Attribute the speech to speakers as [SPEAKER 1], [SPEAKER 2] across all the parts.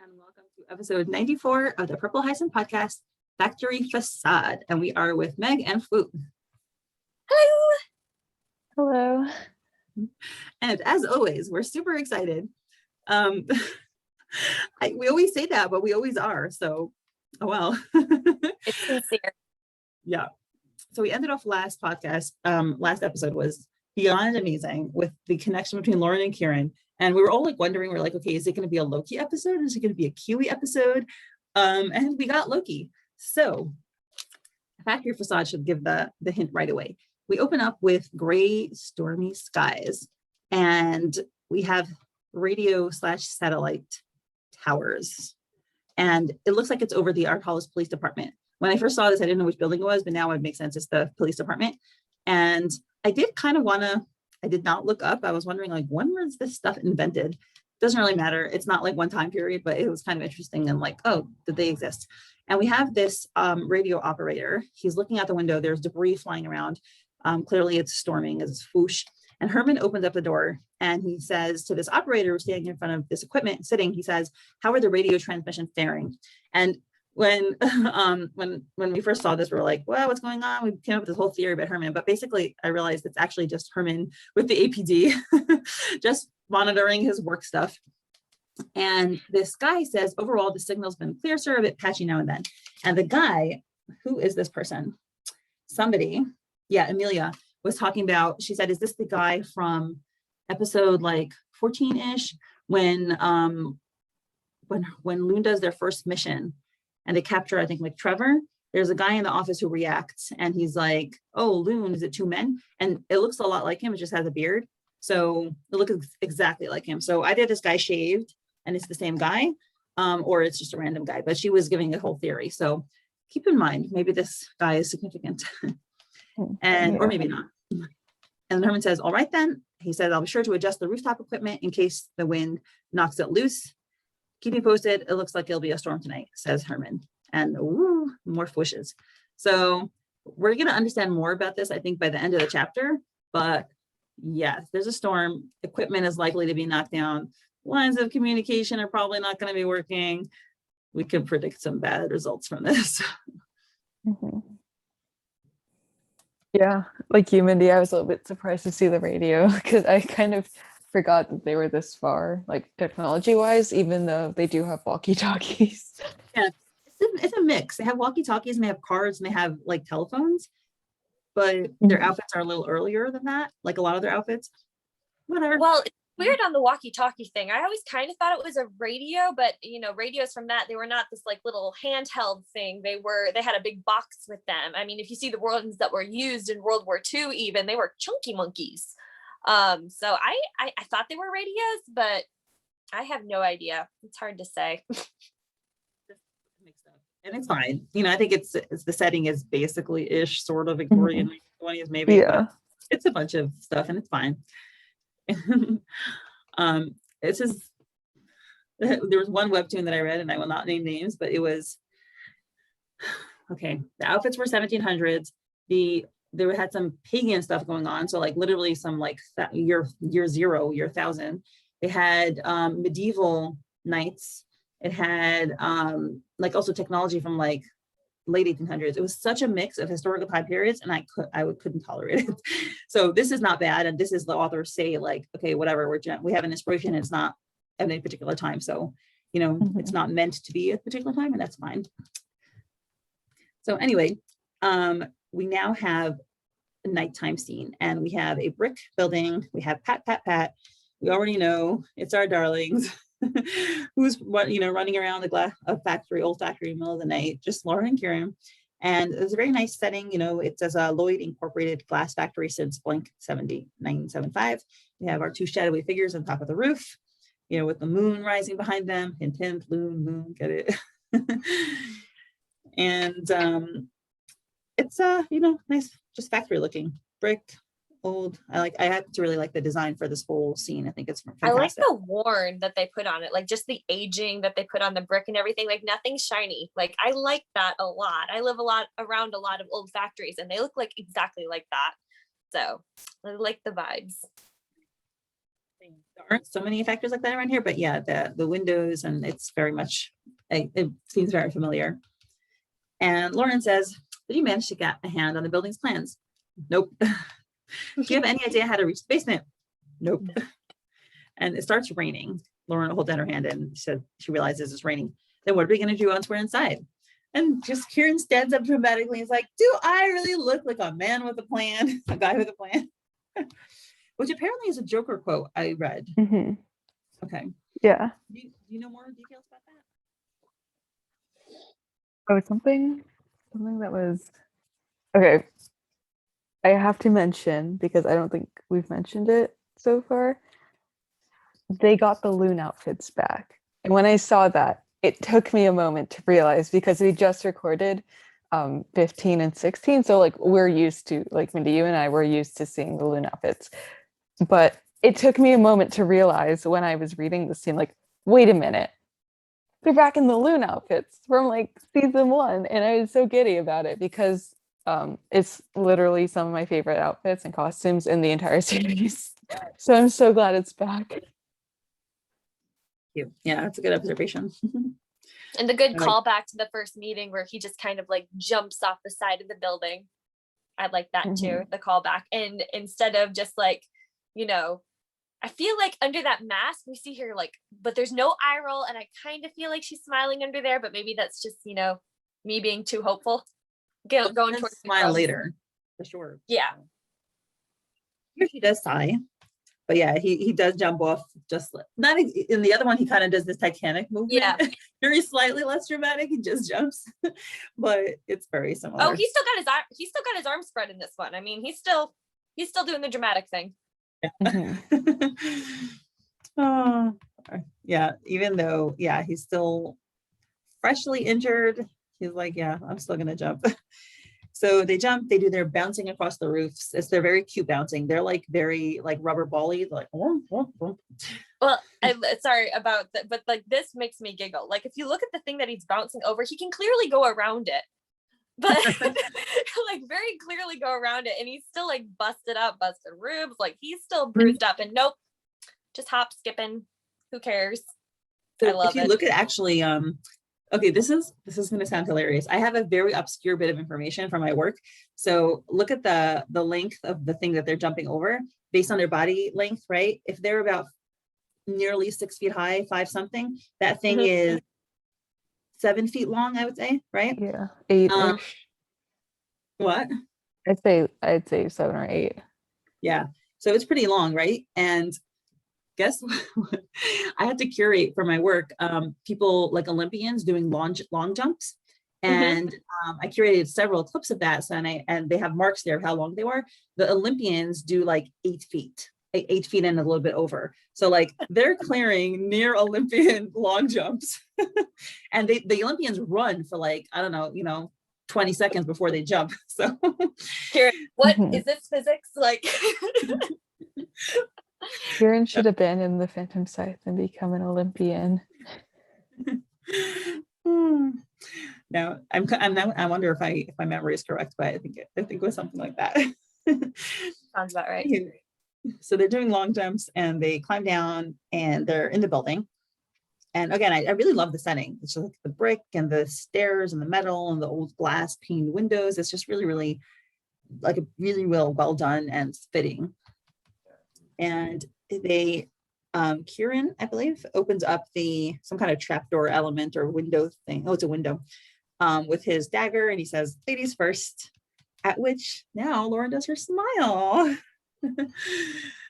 [SPEAKER 1] and welcome to episode 94 of the Purple Hyacinth podcast, Factory Facade. And we are with Meg and Fwoot.
[SPEAKER 2] Hello.
[SPEAKER 3] Hello.
[SPEAKER 1] And as always, we're super excited. We always say that, but we always are. So, oh well.
[SPEAKER 2] It's sincere.
[SPEAKER 1] Yeah. So we ended off last episode was beyond amazing with the connection between Lauren and Kieran. And we were all like wondering, we're like, okay, is it going to be a Loki episode? Is it going to be a Kiwi episode? And we got Loki. So Factory Facade should give the hint right away. We open up with gray, stormy skies, and we have radio/satellite towers. And it looks like it's over the Art Hollis Police Department. When I first saw this, I didn't know which building it was, but now it makes sense. It's the police department. And I did kind of I did not look up. I was wondering, like, when was this stuff invented? Doesn't really matter. It's not like one time period, but it was kind of interesting and like, oh, did they exist? And we have this radio operator. He's looking out the window. There's debris flying around. Clearly it's storming, it's whoosh. And Hermann opens up the door and he says to this operator who's standing in front of this equipment sitting, he says, how are the radio transmission faring? And when we first saw this, we were like, well, what's going on? We came up with this whole theory about Hermann, but basically I realized it's actually just Hermann with the APD, just monitoring his work stuff. And this guy says, overall, the signal's been clear, sir, a bit patchy now and then. And the guy, who is this person? Somebody, yeah, Amelia was talking about, she said, is this the guy from episode like 14-ish when Lune does their first mission and they capture, I think, like Trevor? There's a guy in the office who reacts and he's like, oh, Lune, is it two men? And it looks a lot like him, it just has a beard. So it looks exactly like him. So either this guy shaved and it's the same guy, or it's just a random guy, but she was giving a whole theory. So keep in mind, maybe this guy is significant. Or maybe not. And Hermann says, all right then. He said, I'll be sure to adjust the rooftop equipment in case the wind knocks it loose. Keep me posted. It looks like it'll be a storm tonight, says Hermann. And ooh, more fwishes. So we're going to understand more about this, I think, by the end of the chapter. But yes, there's a storm. Equipment is likely to be knocked down. Lines of communication are probably not going to be working. We could predict some bad results from this.
[SPEAKER 3] Mm-hmm. Yeah, like you, Mindy, I was a little bit surprised to see the radio because I kind of forgot that they were this far, like technology-wise, even though they do have walkie-talkies.
[SPEAKER 1] Yeah, it's a mix. They have walkie-talkies and they have cards and they have like telephones, but their outfits are a little earlier than that, like a lot of their outfits. Whatever.
[SPEAKER 2] Well, it's weird on the walkie-talkie thing. I always kind of thought it was a radio, but radios from that, they were not this like little handheld thing. They had a big box with them. I mean, if you see the ones that were used in World War II, even, they were chunky monkeys. So I thought they were radios, but I have no idea. It's hard to say.
[SPEAKER 1] And it's fine. I think it's the setting is basically ish, sort of Victorian 20s maybe.
[SPEAKER 3] Yeah.
[SPEAKER 1] It's a bunch of stuff and it's fine. It's just, there was one webtoon that I read and I will not name names, but it was, okay, the outfits were 1700s. They had some pagan stuff going on. So like literally some like year zero, year 1000. They had medieval knights. It had like also technology from like late 1800s. It was such a mix of historical time periods, and I couldn't tolerate it. So this is not bad, and this is the authors say like, okay, whatever, we have an inspiration. It's not at a particular time, so it's not meant to be a particular time, and that's fine. So anyway, we now have a nighttime scene, and we have a brick building. We have Pat, Pat, Pat. We already know it's our darlings. Who's running around the old factory in the middle of the night, just Lauren and Kieran. And it's a very nice setting. It says Lloyd Incorporated Glass Factory since blank 1975. We have our two shadowy figures on top of the roof, with the moon rising behind them. Hint, hint, Lune, moon, get it? And it's nice, just factory looking brick. Old. I have to really like the design for this whole scene. I think it's fantastic.
[SPEAKER 2] I like the worn that they put on it, like just the aging that they put on the brick and everything. Like nothing's shiny. Like I like that a lot. I live around a lot of old factories and they look like exactly like that. So I like the vibes.
[SPEAKER 1] There aren't so many factors like that around here, but yeah, the windows, and it's very much, it seems very familiar. And Lauren says, did you manage to get a hand on the building's plans? Nope. Do you have any idea how to reach the basement? Nope. And it starts raining. Lauren holds out her hand and said she realizes it's raining. Then what are we going to do once we're inside? And just Kieran stands up dramatically. He's like, do I really look like a man with a plan? A guy with a plan? Which apparently is a Joker quote I read.
[SPEAKER 3] Mm-hmm.
[SPEAKER 1] Okay.
[SPEAKER 3] Yeah.
[SPEAKER 1] Do you know more details about that?
[SPEAKER 3] Oh, something that was okay. I have to mention, because I don't think we've mentioned it so far. They got the Lune outfits back. And when I saw that, it took me a moment to realize, because we just recorded 15 and 16. So like we're used to, like Mindy, you and I were used to seeing the Lune outfits. But it took me a moment to realize when I was reading the scene, like, wait a minute. They're back in the Lune outfits from like season 1. And I was so giddy about it because it's literally some of my favorite outfits and costumes in the entire series. So I'm so glad it's back.
[SPEAKER 1] Yeah, that's a good observation.
[SPEAKER 2] And the good
[SPEAKER 1] I like-
[SPEAKER 2] callback to the first meeting where he just kind of like jumps off the side of the building. I like that too, the callback. And instead of just like, you know, I feel like under that mask we see her like, but there's no eye roll, and I kind of feel like she's smiling under there, but maybe that's just, you know, me being too hopeful. Going towards the
[SPEAKER 1] smile
[SPEAKER 2] crumbs.
[SPEAKER 1] later, for sure.
[SPEAKER 2] Yeah.
[SPEAKER 1] Here she does sigh, but yeah, he does jump off. Just not in the other one, he kind of does this Titanic movement.
[SPEAKER 2] Yeah.
[SPEAKER 1] Very slightly less dramatic. He just jumps, but it's very similar.
[SPEAKER 2] Oh, he's still got his arms spread in this one. I mean, he's still doing the dramatic thing.
[SPEAKER 1] Yeah. Oh, yeah. Even though, yeah, he's still freshly injured. He's like, yeah, I'm still gonna jump. So they jump. They do their bouncing across the roofs. They're very cute bouncing. They're like very like rubber bally, like.
[SPEAKER 2] Well, sorry about that, but like this makes me giggle. Like if you look at the thing that he's bouncing over, he can clearly go around it, but like very clearly go around it, and he's still like busted ribs. Like he's still bruised up, and nope, just hop skipping. Who cares? I love it.
[SPEAKER 1] If you look at actually, okay, this is going to sound hilarious. I have a very obscure bit of information from my work. So look at the length of the thing that they're jumping over based on their body length, right? If they're about nearly 6 feet high, 5 something, that thing is 7 feet long, I would say, right?
[SPEAKER 3] Yeah, 8-ish.
[SPEAKER 1] What?
[SPEAKER 3] I'd say 7 or 8.
[SPEAKER 1] Yeah, so it's pretty long, right? And guess what? I had to curate for my work people like Olympians doing long jumps, and I curated several clips of that. So and they have marks there of how long they were. The Olympians do like 8 feet. 8 feet and a little bit over. So like they're clearing near Olympian long jumps. And the Olympians run for like, I don't know, 20 seconds before they jump. So
[SPEAKER 2] Kieran, what is this physics? Like
[SPEAKER 3] Kieran should abandon the Phantom Scythe and become an Olympian.
[SPEAKER 1] No, I wonder if my memory is correct, but I think it was something like that.
[SPEAKER 2] Sounds about right.
[SPEAKER 1] So they're doing long jumps and they climb down and they're in the building. And again, I really love the setting. It's just like the brick and the stairs and the metal and the old glass paned windows. It's just really, really like a really well done and fitting. And they, Kieran, I believe, opens up some kind of trapdoor element or window thing. Oh, it's a window with his dagger. And he says, ladies first, at which now Lauren does her smile.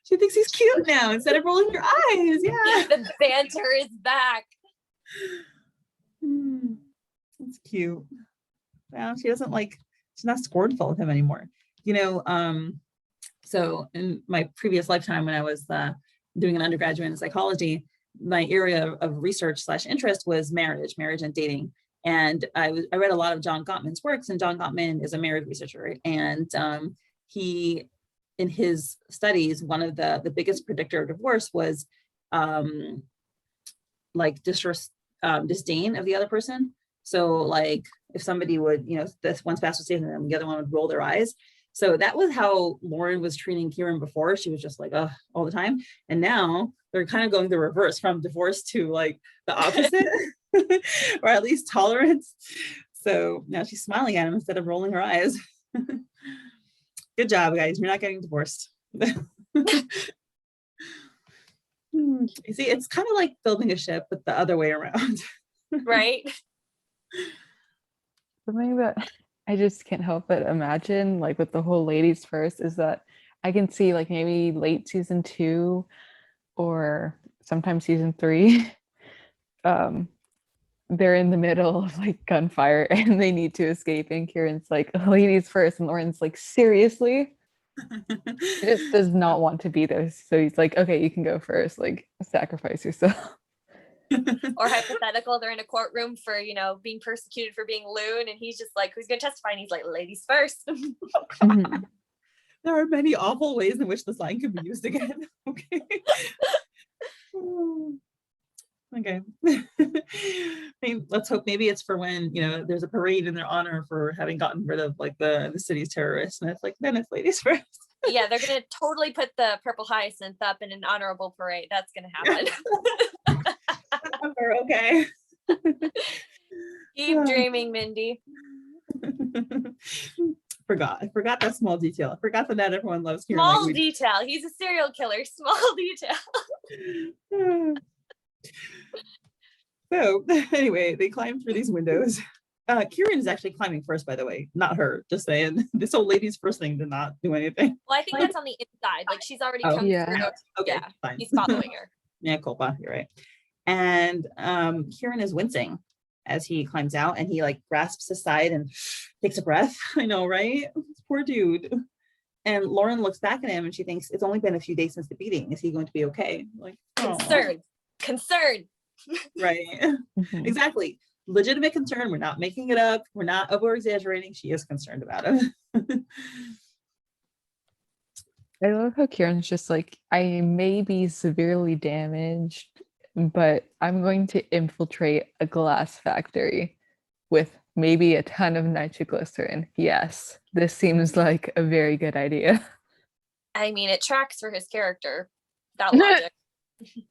[SPEAKER 1] She thinks he's cute now instead of rolling her eyes. Yeah.
[SPEAKER 2] The banter is back.
[SPEAKER 1] That's cute. Well, she's not scornful of him anymore. So in my previous lifetime, when I was doing an undergraduate in psychology, my area of research / interest was marriage and dating. And I read a lot of John Gottman's works, and John Gottman is a marriage researcher. And he, in his studies, one of the biggest predictor of divorce was like disdain of the other person. So like if somebody would, this one spouse would say to them, the other one would roll their eyes. So that was how Lauren was treating Kieran before. She was just like, oh, all the time. And now they're kind of going the reverse from divorce to like the opposite, or at least tolerance. So now she's smiling at him instead of rolling her eyes. Good job, guys. You're not getting divorced. You see, it's kind of like building a ship, but the other way around.
[SPEAKER 2] Right?
[SPEAKER 3] Something that I just can't help but imagine, like with the whole ladies first, is that I can see like maybe late season 2 or sometime season 3. They're in the middle of like gunfire and they need to escape, and Kieran's like, ladies first, and Lauren's like, seriously? He just does not want to be there. So he's like, okay, you can go first, like sacrifice yourself.
[SPEAKER 2] Or hypothetical, they're in a courtroom for, being persecuted for being Lune, and he's just like, who's gonna testify? And he's like, ladies first.
[SPEAKER 3] Mhm.
[SPEAKER 1] There are many awful ways in which this line could be used again. Okay. Okay. Let's hope maybe it's for when, there's a parade in their honor for having gotten rid of like the city's terrorists. And it's like, then it's ladies first.
[SPEAKER 2] Yeah, they're gonna totally put the purple hyacinth up in an honorable parade. That's gonna happen.
[SPEAKER 1] Okay.
[SPEAKER 2] Keep dreaming, Mindy.
[SPEAKER 1] I forgot that small detail. I forgot that not everyone loves Kieran.
[SPEAKER 2] Small detail. He's a serial killer. Small detail.
[SPEAKER 1] So anyway, they climb through these windows. Kieran is actually climbing first, by the way, not her. Just saying, this old lady's first thing did not do anything.
[SPEAKER 2] Well, I think that's on the inside. Like she's already come
[SPEAKER 3] Yeah.
[SPEAKER 2] through.
[SPEAKER 1] Okay,
[SPEAKER 2] Yeah,
[SPEAKER 1] fine.
[SPEAKER 2] he's following her.
[SPEAKER 1] Yeah, culpa, you're right. And Kieran is wincing as he climbs out, and he like grasps his side and takes a breath. I know, right? Poor dude. And Lauren looks back at him and she thinks, it's only been a few days since the beating. Is he going to be okay? Like,
[SPEAKER 2] Concern.
[SPEAKER 1] Right.
[SPEAKER 3] Mhm.
[SPEAKER 1] Exactly. Legitimate concern. We're not making it up. We're not over exaggerating. She is concerned about him.
[SPEAKER 3] I love how Kieran's just like, I may be severely damaged, but I'm going to infiltrate a glass factory with maybe a ton of nitroglycerin. Yes, this seems like a very good idea.
[SPEAKER 2] I mean, it tracks for his character. That logic.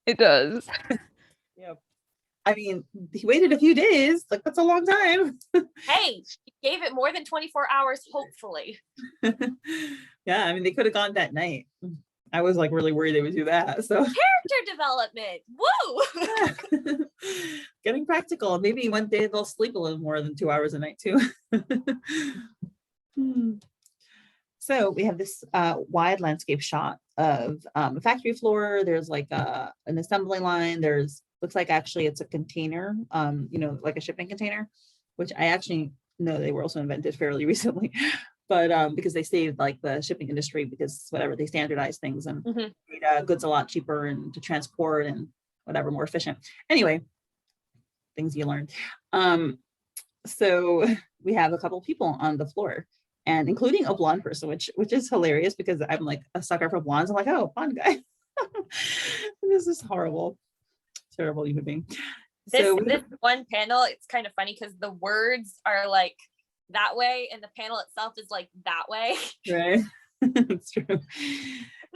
[SPEAKER 3] It does.
[SPEAKER 1] Yep. I mean, he waited a few days. Like, that's a long time.
[SPEAKER 2] Hey, he gave it more than 24 hours, hopefully.
[SPEAKER 1] Yeah, I mean, they could have gone that night. I was like really worried they would do that. So
[SPEAKER 2] Character development. Woo!
[SPEAKER 1] getting practical. Maybe one day they'll sleep a little more than 2 hours a night too. So we have this wide landscape shot of a factory floor. There's like an assembly line. Looks like actually it's a container, like a shipping container, which I actually know they were also invented fairly recently. But because they saved like the shipping industry, because whatever, they standardize things and made goods a lot cheaper and to transport and whatever, more efficient. Anyway, things you learn. So we have a couple people on the floor, and including a blonde person, which is hilarious because I'm like a sucker for blondes. I'm like, oh, blonde guy. This is horrible, terrible human being.
[SPEAKER 2] This one panel, it's kind of funny because the words are like that way and the panel itself is like that way.
[SPEAKER 1] Right. It's true.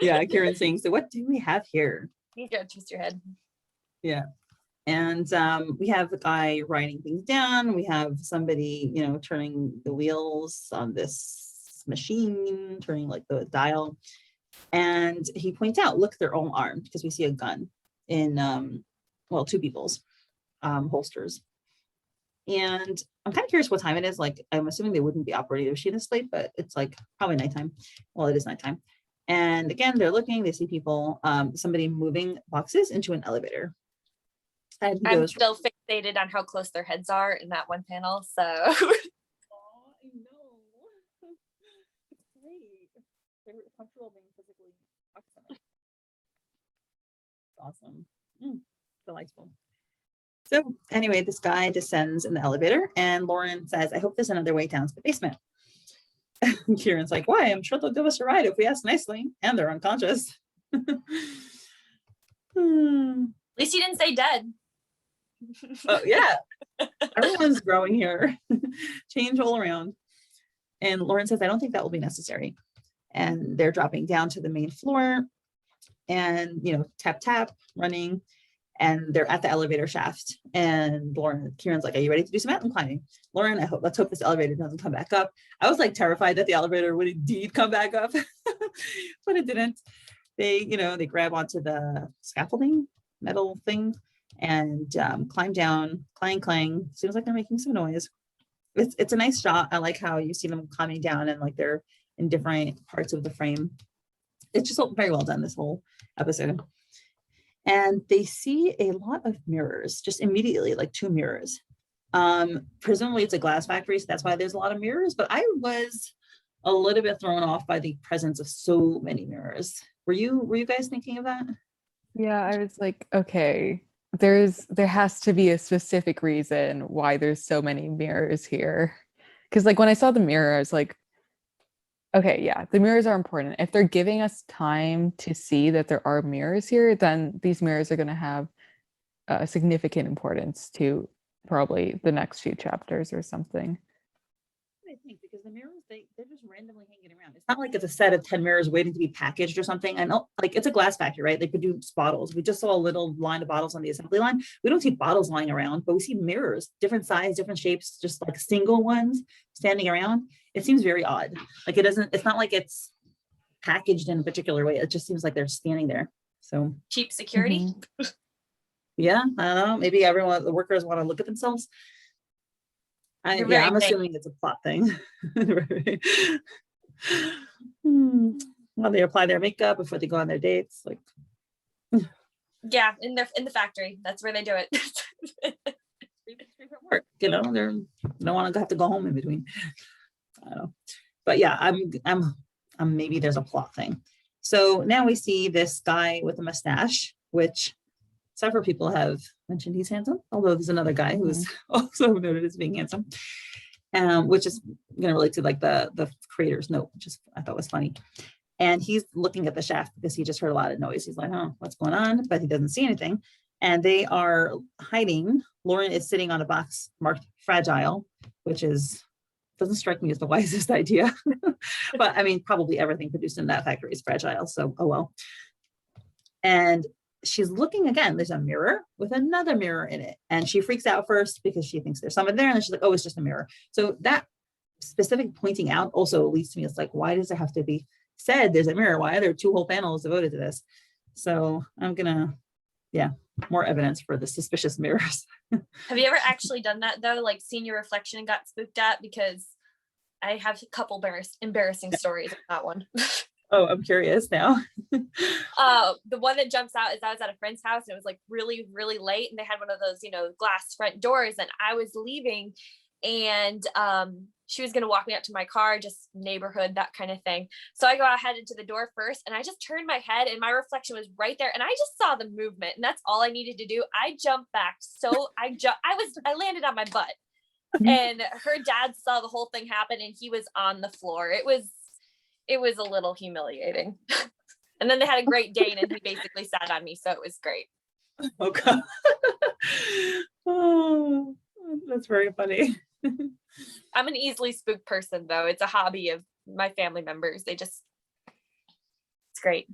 [SPEAKER 1] Yeah, Kieran's saying, so what do we have here?
[SPEAKER 2] You gotta twist your head.
[SPEAKER 1] Yeah. And we have the guy writing things down. We have somebody, turning the wheels on this machine, turning like the dial. And he points out, look, they're all armed, because we see a gun in, two people's holsters. And I'm kind of curious what time it is. Like, I'm assuming they wouldn't be operating the machine this late, but it's like probably nighttime. Well, it is nighttime. And again, they're looking, they see people, somebody moving boxes into an elevator. And he
[SPEAKER 2] I'm
[SPEAKER 1] goes,
[SPEAKER 2] still fixated on how close their heads are in that one panel. So
[SPEAKER 1] oh, I know. It's great. They're comfortable being physically proximate. Awesome. Delightful. So anyway, this guy descends in the elevator and Lauren says, I hope there's another way down to the basement. And Kieran's like, why? I'm sure they'll give us a ride if we ask nicely. And they're unconscious.
[SPEAKER 2] at least he didn't say dead.
[SPEAKER 1] Oh, yeah. Everyone's growing here. Change all around. And Lauren says, I don't think that will be necessary. And they're dropping down to the main floor and, you know, tap, tap, running. And they're at the elevator shaft. And Kieran's like, are you ready to do some mountain climbing? Lauren, let's hope this elevator doesn't come back up. I was like terrified that the elevator would indeed come back up, but it didn't. They grab onto the scaffolding, metal thing, and climb down, clang, clang. Seems like they're making some noise. It's a nice shot. I like how you see them climbing down and like they're in different parts of the frame. It's just very well done, this whole episode. And they see a lot of mirrors, just immediately, like 2 mirrors. Presumably it's a glass factory, so that's why there's a lot of mirrors, but I was a little bit thrown off by the presence of so many mirrors. Were you guys thinking of that?
[SPEAKER 3] Yeah, I was like, okay, there has to be a specific reason why there's so many mirrors here. Because like when I saw the mirror, I was like, okay, yeah, the mirrors are important. If they're giving us time to see that there are mirrors here, then these mirrors are going to have a significant importance to probably the next few chapters or something.
[SPEAKER 1] I think because the mirrors, they're just randomly hanging around. It's not like it's a set of 10 mirrors waiting to be packaged or something. I know, like, it's a glass factory, right? They produce bottles. We just saw a little line of bottles on the assembly line. We don't see bottles lying around, but we see mirrors, different size, different shapes, just like single ones standing around. It seems very odd. Like it's not like it's packaged in a particular way. It just seems like they're standing there. So
[SPEAKER 2] Cheap security.
[SPEAKER 3] Mm-hmm.
[SPEAKER 1] yeah, I don't know. Maybe the workers want to look at themselves. I'm assuming it's a plot thing. Well, they apply their makeup before they go on their dates. Like,
[SPEAKER 2] yeah, in the factory. That's where they do it.
[SPEAKER 1] work, they don't want to have to go home in between. I don't know, but yeah, I'm maybe there's a plot thing. So now we see this guy with a mustache, which several people have mentioned he's handsome, although there's another guy who's also noted as being handsome, which is going to relate to like the creator's note, which I thought was funny. And he's looking at the shaft because he just heard a lot of noise. He's like, oh, what's going on? But he doesn't see anything. And they are hiding. Lauren is sitting on a box marked fragile, which doesn't strike me as the wisest idea. But I mean, probably everything produced in that factory is fragile. So, oh well. And she's looking again. There's a mirror with another mirror in it. And she freaks out first because she thinks there's someone there. And then she's like, oh, it's just a mirror. So that specific pointing out also leads to me. It's like, why does there have to be said there's a mirror? Why are there 2 whole panels devoted to this? So I'm gonna, more evidence for the suspicious mirrors.
[SPEAKER 2] Have you ever actually done that though? Like seen your reflection and got spooked at? Because I have a couple embarrassing stories of that one.
[SPEAKER 1] Oh, I'm curious now.
[SPEAKER 2] The one that jumps out is I was at a friend's house and it was like really, really late and they had one of those, glass front doors and I was leaving and she was going to walk me up to my car, just neighborhood, that kind of thing. So I go out, headed to the door first and I just turned my head and my reflection was right there and I just saw the movement and that's all I needed to do. I jumped back. So I landed on my butt and her dad saw the whole thing happen and he was on the floor. It was a little humiliating. And then they had a great date and he basically sat on me. So it was great.
[SPEAKER 1] Okay. Oh, that's very funny.
[SPEAKER 2] I'm an easily spooked person though. It's a hobby of my family members. It's great.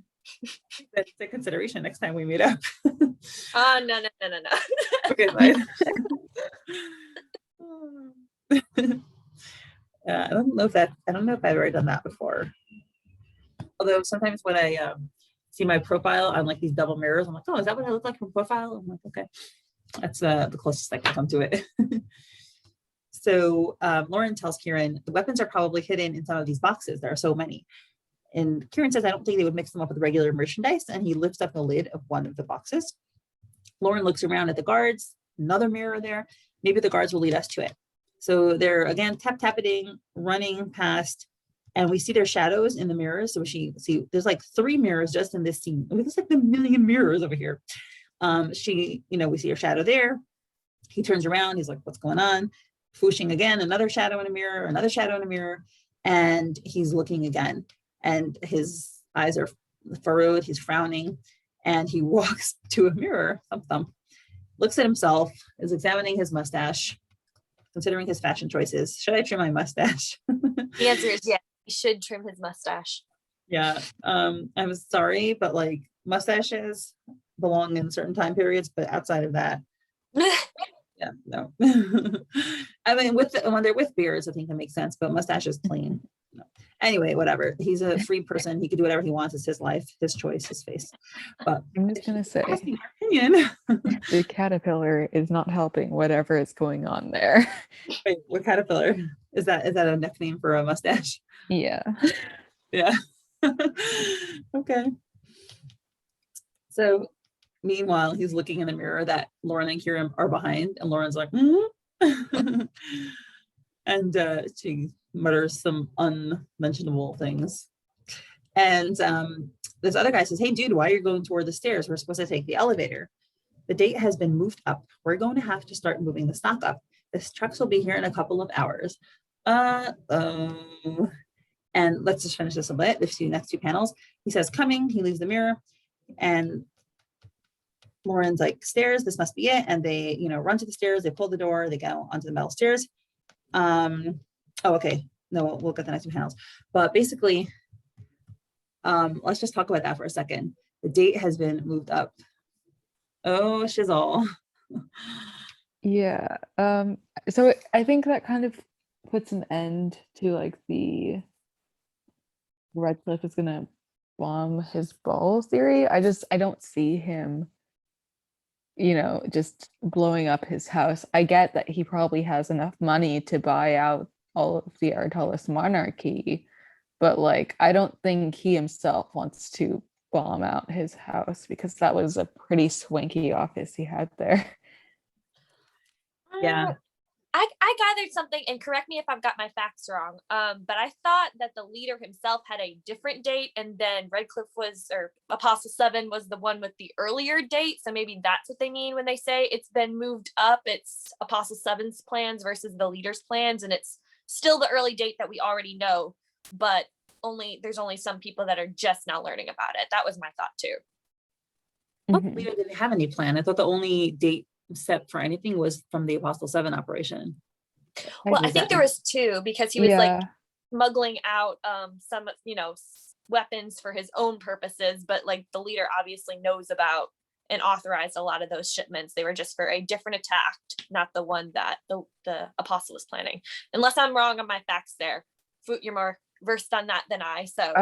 [SPEAKER 1] That's a consideration next time we meet up.
[SPEAKER 2] No.
[SPEAKER 1] Okay, fine. I don't know if I've ever done that before. Although sometimes when I see my profile on like these double mirrors, I'm like, oh, is that what I look like from profile? I'm like, okay, that's the closest I can come to it. So Lauren tells Kieran the weapons are probably hidden in some of these boxes. There are so many. And Kieran says, I don't think they would mix them up with regular merchandise. And he lifts up the lid of one of the boxes. Lauren looks around at the guards, another mirror there. Maybe the guards will lead us to it. So they're again tapping, running past, and we see their shadows in the mirrors. So we see there's like 3 mirrors just in this scene. I mean, there's like a million mirrors over here. We see her shadow there. He turns around. He's like, what's going on? Fooshing again, another shadow in a mirror, another shadow in a mirror. And he's looking again. And his eyes are furrowed. He's frowning. And he walks to a mirror, thump, looks at himself, is examining his mustache. considering his fashion choices, should I trim my mustache?
[SPEAKER 2] The answer is yes. He should trim his mustache.
[SPEAKER 1] Yeah. I'm sorry, but like mustaches belong in certain time periods, but outside of that, yeah, no. I mean, when they're with beards, I think that makes sense, but mustache is clean. No. Anyway, whatever. He's a free person. He can do whatever he wants. It's his life, his choice, his face. But
[SPEAKER 3] I'm just gonna say
[SPEAKER 1] asking my opinion.
[SPEAKER 3] the caterpillar is not helping whatever is going on there.
[SPEAKER 1] Wait, what caterpillar? Is that a nickname for a mustache?
[SPEAKER 3] Yeah.
[SPEAKER 1] Yeah. Okay. So meanwhile, he's looking in the mirror that Lauren and Kieran are behind, and Lauren's like, and she mutters some unmentionable things. And this other guy says, "Hey, dude, why are you going toward the stairs? We're supposed to take the elevator. The date has been moved up. We're going to have to start moving the stock up. This trucks will be here in a couple of hours." And let's just finish this a bit. The next two panels. He says, "Coming." He leaves the mirror, and Lauren's like, "Stairs, this must be it." And they, run to the stairs. They pull the door. They go onto the metal stairs. Oh, okay. No, we'll get the next two panels. But basically, let's just talk about that for a second. The date has been moved up. Oh, shizzle.
[SPEAKER 3] Yeah. So I think that kind of puts an end to like the Redcliffe is gonna bomb his ball theory. I don't see him, just blowing up his house. I get that he probably has enough money to buy out all of the Artalis monarchy, but like I don't think he himself wants to bomb out his house because that was a pretty swanky office he had there.
[SPEAKER 1] Yeah.
[SPEAKER 2] I gathered something, and correct me if I've got my facts wrong, but I thought that the leader himself had a different date, and then Redcliffe or Apostle 7 was the one with the earlier date, so maybe that's what they mean when they say it's been moved up. It's Apostle 7's plans versus the leader's plans, and it's still the early date that we already know, but there's only some people that are just now learning about it. That was my thought too.
[SPEAKER 3] Mhm.
[SPEAKER 1] Leader didn't have any plan. I thought the only date set for anything was from the Apostle 7 operation.
[SPEAKER 2] Well, I think there was two, because he was like smuggling out some weapons for his own purposes, but like the leader obviously knows about and authorized a lot of those shipments. They were just for a different attack, not the one that the apostle was planning, unless I'm wrong on my facts there. Fwoot, you're more versed on that than I, so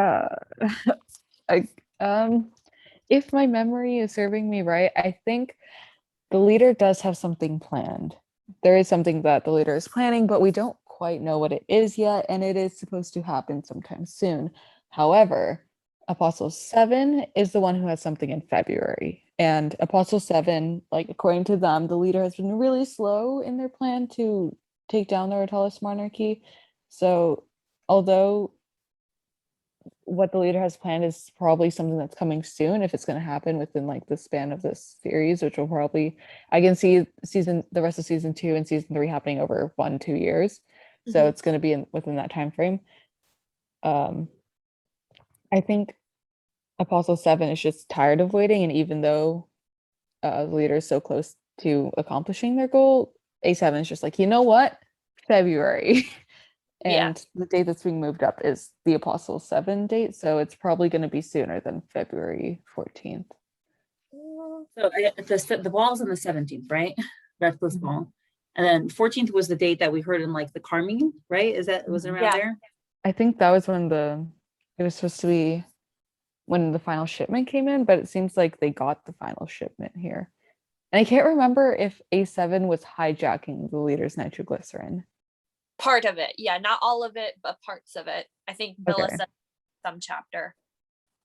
[SPEAKER 3] if my memory is serving me right, I think the leader does have something planned. There is something that the leader is planning, but we don't quite know what it is yet, and it is supposed to happen sometime soon. However, Apostle 7 is the one who has something in February. And Apostle 7, like according to them, the leader has been really slow in their plan to take down the Artalis monarchy. So although what the leader has planned is probably something that's coming soon, if it's going to happen within like the span of this series, which will probably, I can see the rest of season 2 and season 3 happening over 1-2 years. So it's going to be within that time frame. I think Apostle 7 is just tired of waiting, and even though the leader is so close to accomplishing their goal, A7 is just like, you know what, February. And the date that's being moved up is the Apostle 7 date, so it's probably going to be sooner than February 14th.
[SPEAKER 1] So the ball's on the 17th, right? Redcliffe's ball. And then 14th was the date that we heard in like the Carmine, right? Was it around there?
[SPEAKER 3] I think that was when it was supposed to be when the final shipment came in, but it seems like they got the final shipment here. And I can't remember if A7 was hijacking the leader's nitroglycerin.
[SPEAKER 2] Part of it, yeah, not all of it, but parts of it. I think Billa said some chapter.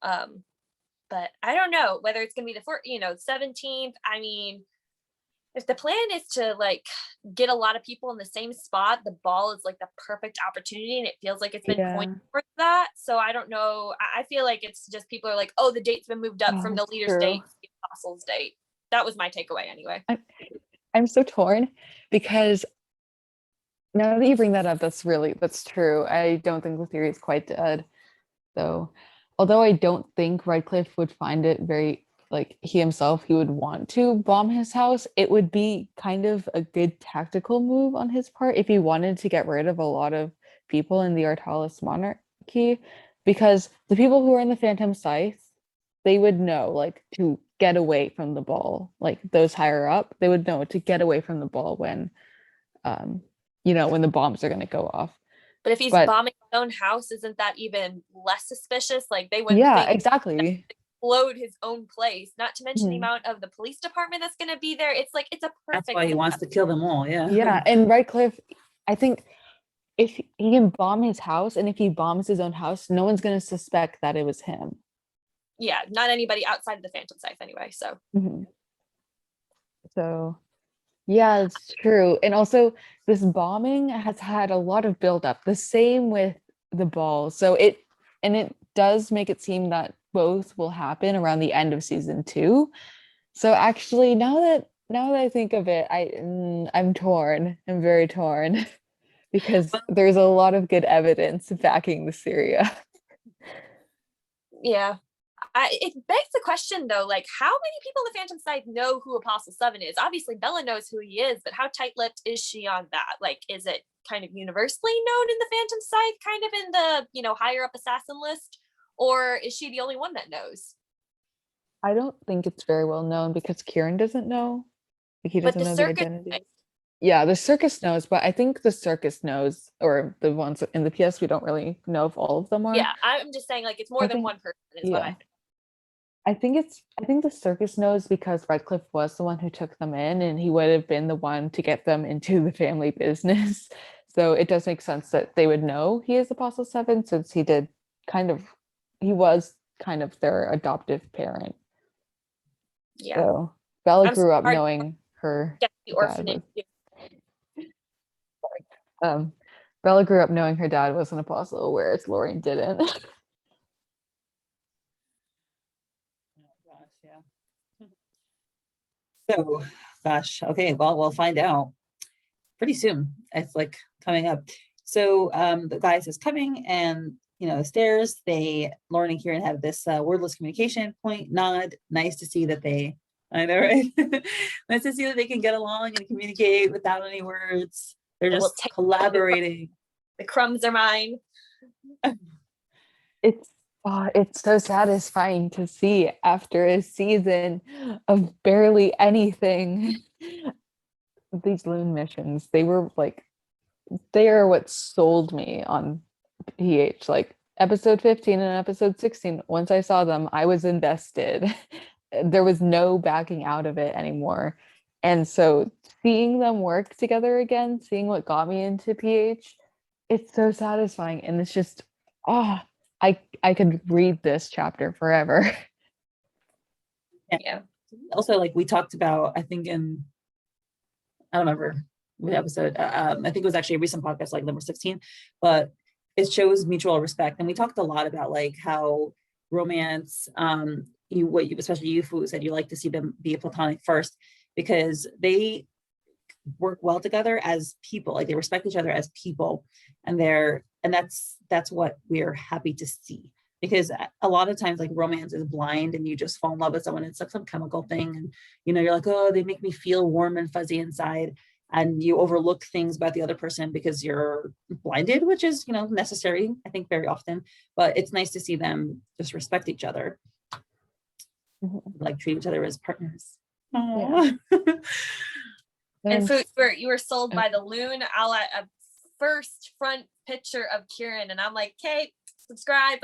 [SPEAKER 2] But I don't know whether it's gonna be the 17th. I mean, if the plan is to like get a lot of people in the same spot, the ball is like the perfect opportunity, and it feels like it's been pointed towards that. So I don't know. I feel like it's just people are like, oh, the date's been moved up from the leader's date to the apostle's date. That was my takeaway anyway.
[SPEAKER 3] I'm so torn because now that you bring that up, that's true. I don't think the theory is quite dead, though. Although I don't think Redcliffe would find it very like he himself, he would want to bomb his house, it would be kind of a good tactical move on his part if he wanted to get rid of a lot of people in the Artalis monarchy, because the people who are in the Phantom Scythe, they would know like to get away from the ball, like those higher up, they would know to get away from the ball when when the bombs are going to go off.
[SPEAKER 2] But if he's
[SPEAKER 3] But
[SPEAKER 2] bombing his own house, isn't that even less suspicious? Like they wouldn't
[SPEAKER 3] yeah,
[SPEAKER 2] think
[SPEAKER 3] exactly.
[SPEAKER 2] explode his own place, not to mention the
[SPEAKER 3] Mhm.
[SPEAKER 2] amount of the police department that's going to be there. It's like it's a
[SPEAKER 1] That's
[SPEAKER 2] perfect
[SPEAKER 1] why he wants
[SPEAKER 2] setup.
[SPEAKER 1] to kill them all. Yeah.
[SPEAKER 3] Yeah, and Redcliffe, I think if he can bomb his house, and if he bombs his own house, no one's going to suspect that it was him.
[SPEAKER 2] Yeah, not anybody outside of the Phantom Scythe anyway. So
[SPEAKER 3] Mhm. So yeah, it's true. And also this bombing has had a lot of buildup. The same with the ball. So it does make it seem that both will happen around the end of season 2. So actually, now that I think of it, I'm torn. I'm very torn because there's a lot of good evidence backing this theory up.
[SPEAKER 2] yeah. It begs the question though, like how many people in the Phantom Scythe know who Apostle 7 is? Obviously Bella knows who he is, but how tight-lipped is she on that? Like, is it kind of universally known in the Phantom Scythe, kind of in the higher up assassin list? Or is she the only one that knows?
[SPEAKER 3] I don't think it's very well known because Kieran doesn't know. Like, he
[SPEAKER 2] But
[SPEAKER 3] doesn't
[SPEAKER 2] the
[SPEAKER 3] know the
[SPEAKER 2] circus,
[SPEAKER 3] identity. Yeah, the circus knows, but I think the circus knows, or the ones in the PS, we don't really know if all of them are.
[SPEAKER 2] yeah, I'm just saying like it's more
[SPEAKER 3] I
[SPEAKER 2] than
[SPEAKER 3] think,
[SPEAKER 2] one person is what
[SPEAKER 3] yeah.
[SPEAKER 2] I
[SPEAKER 3] I think the circus knows because Redcliffe was the one who took them in, and he would have been the one to get them into the family business. So it does make sense that they would know he is Apostle 7 since he was kind of their adoptive parent.
[SPEAKER 2] yeah.
[SPEAKER 3] So Bella
[SPEAKER 2] I'm
[SPEAKER 3] grew up
[SPEAKER 2] sorry to
[SPEAKER 3] knowing her
[SPEAKER 2] get the
[SPEAKER 3] dad
[SPEAKER 2] orphanage.
[SPEAKER 3] was um Bella grew up knowing her dad was an apostle, whereas Lorraine didn't.
[SPEAKER 1] Gosh, yeah. So, gosh, okay, well, we'll find out pretty soon. It's like coming up. So, the guys is coming, and the stairs. Lauren and Kieran have this wordless communication point nod. Nice to see that they. I know, right? Nice to see that they can get along and communicate without any words. They're
[SPEAKER 2] We'll
[SPEAKER 1] just
[SPEAKER 2] take
[SPEAKER 1] collaborating.
[SPEAKER 2] the crumbs are mine.
[SPEAKER 3] It's so satisfying to see after a season of barely anything. These Lune missions, they are what sold me on PH. Like episode 15 and episode 16, once I saw them, I was invested. There was no backing out of it anymore. And so seeing them work together again, seeing what got me into PH, it's so satisfying. And it's just, oh, I could read this chapter forever.
[SPEAKER 2] Yeah.
[SPEAKER 1] Also, like we talked about, I think I don't remember what episode. I think it was actually a recent podcast, like number 16, but it shows mutual respect. And we talked a lot about like how romance, especially you, Fwoot, said you like to see them be platonic first because they work well together as people. Like they respect each other as people, and that's what we're happy to see. Because a lot of times, like romance is blind, and you just fall in love with someone. It's like some chemical thing, and you're like, oh, they make me feel warm and fuzzy inside, and you overlook things about the other person because you're blinded, which is necessary, I think, very often. But it's nice to see them just respect each other, like treat each other as partners.
[SPEAKER 3] Yeah.
[SPEAKER 2] And
[SPEAKER 3] And
[SPEAKER 2] Fwoot, you were sold by the Lune. A first front picture of Kieran, and I'm like, okay, subscribe.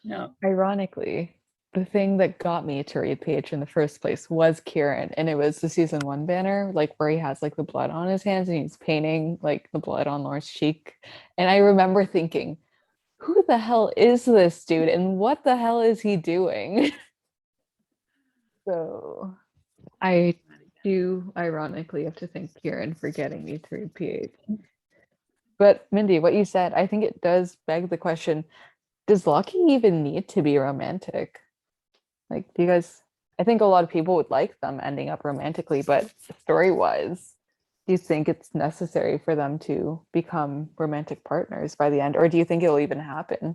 [SPEAKER 1] No.
[SPEAKER 3] ironically, the thing that got me to read PH in the first place was Kieran, and it was the season 1 banner, like where he has like the blood on his hands and he's painting like the blood on Laura's cheek. And I remember thinking, who the hell is this dude and what the hell is he doing? So I do ironically have to thank Kieran for getting me through PH. But Mindy, what you said, I think it does beg the question, does Lockie even need to be romantic? Like, do you guys, I think a lot of people would like them ending up romantically, but story-wise, do you think it's necessary for them to become romantic partners by the end, or do you think it'll even happen?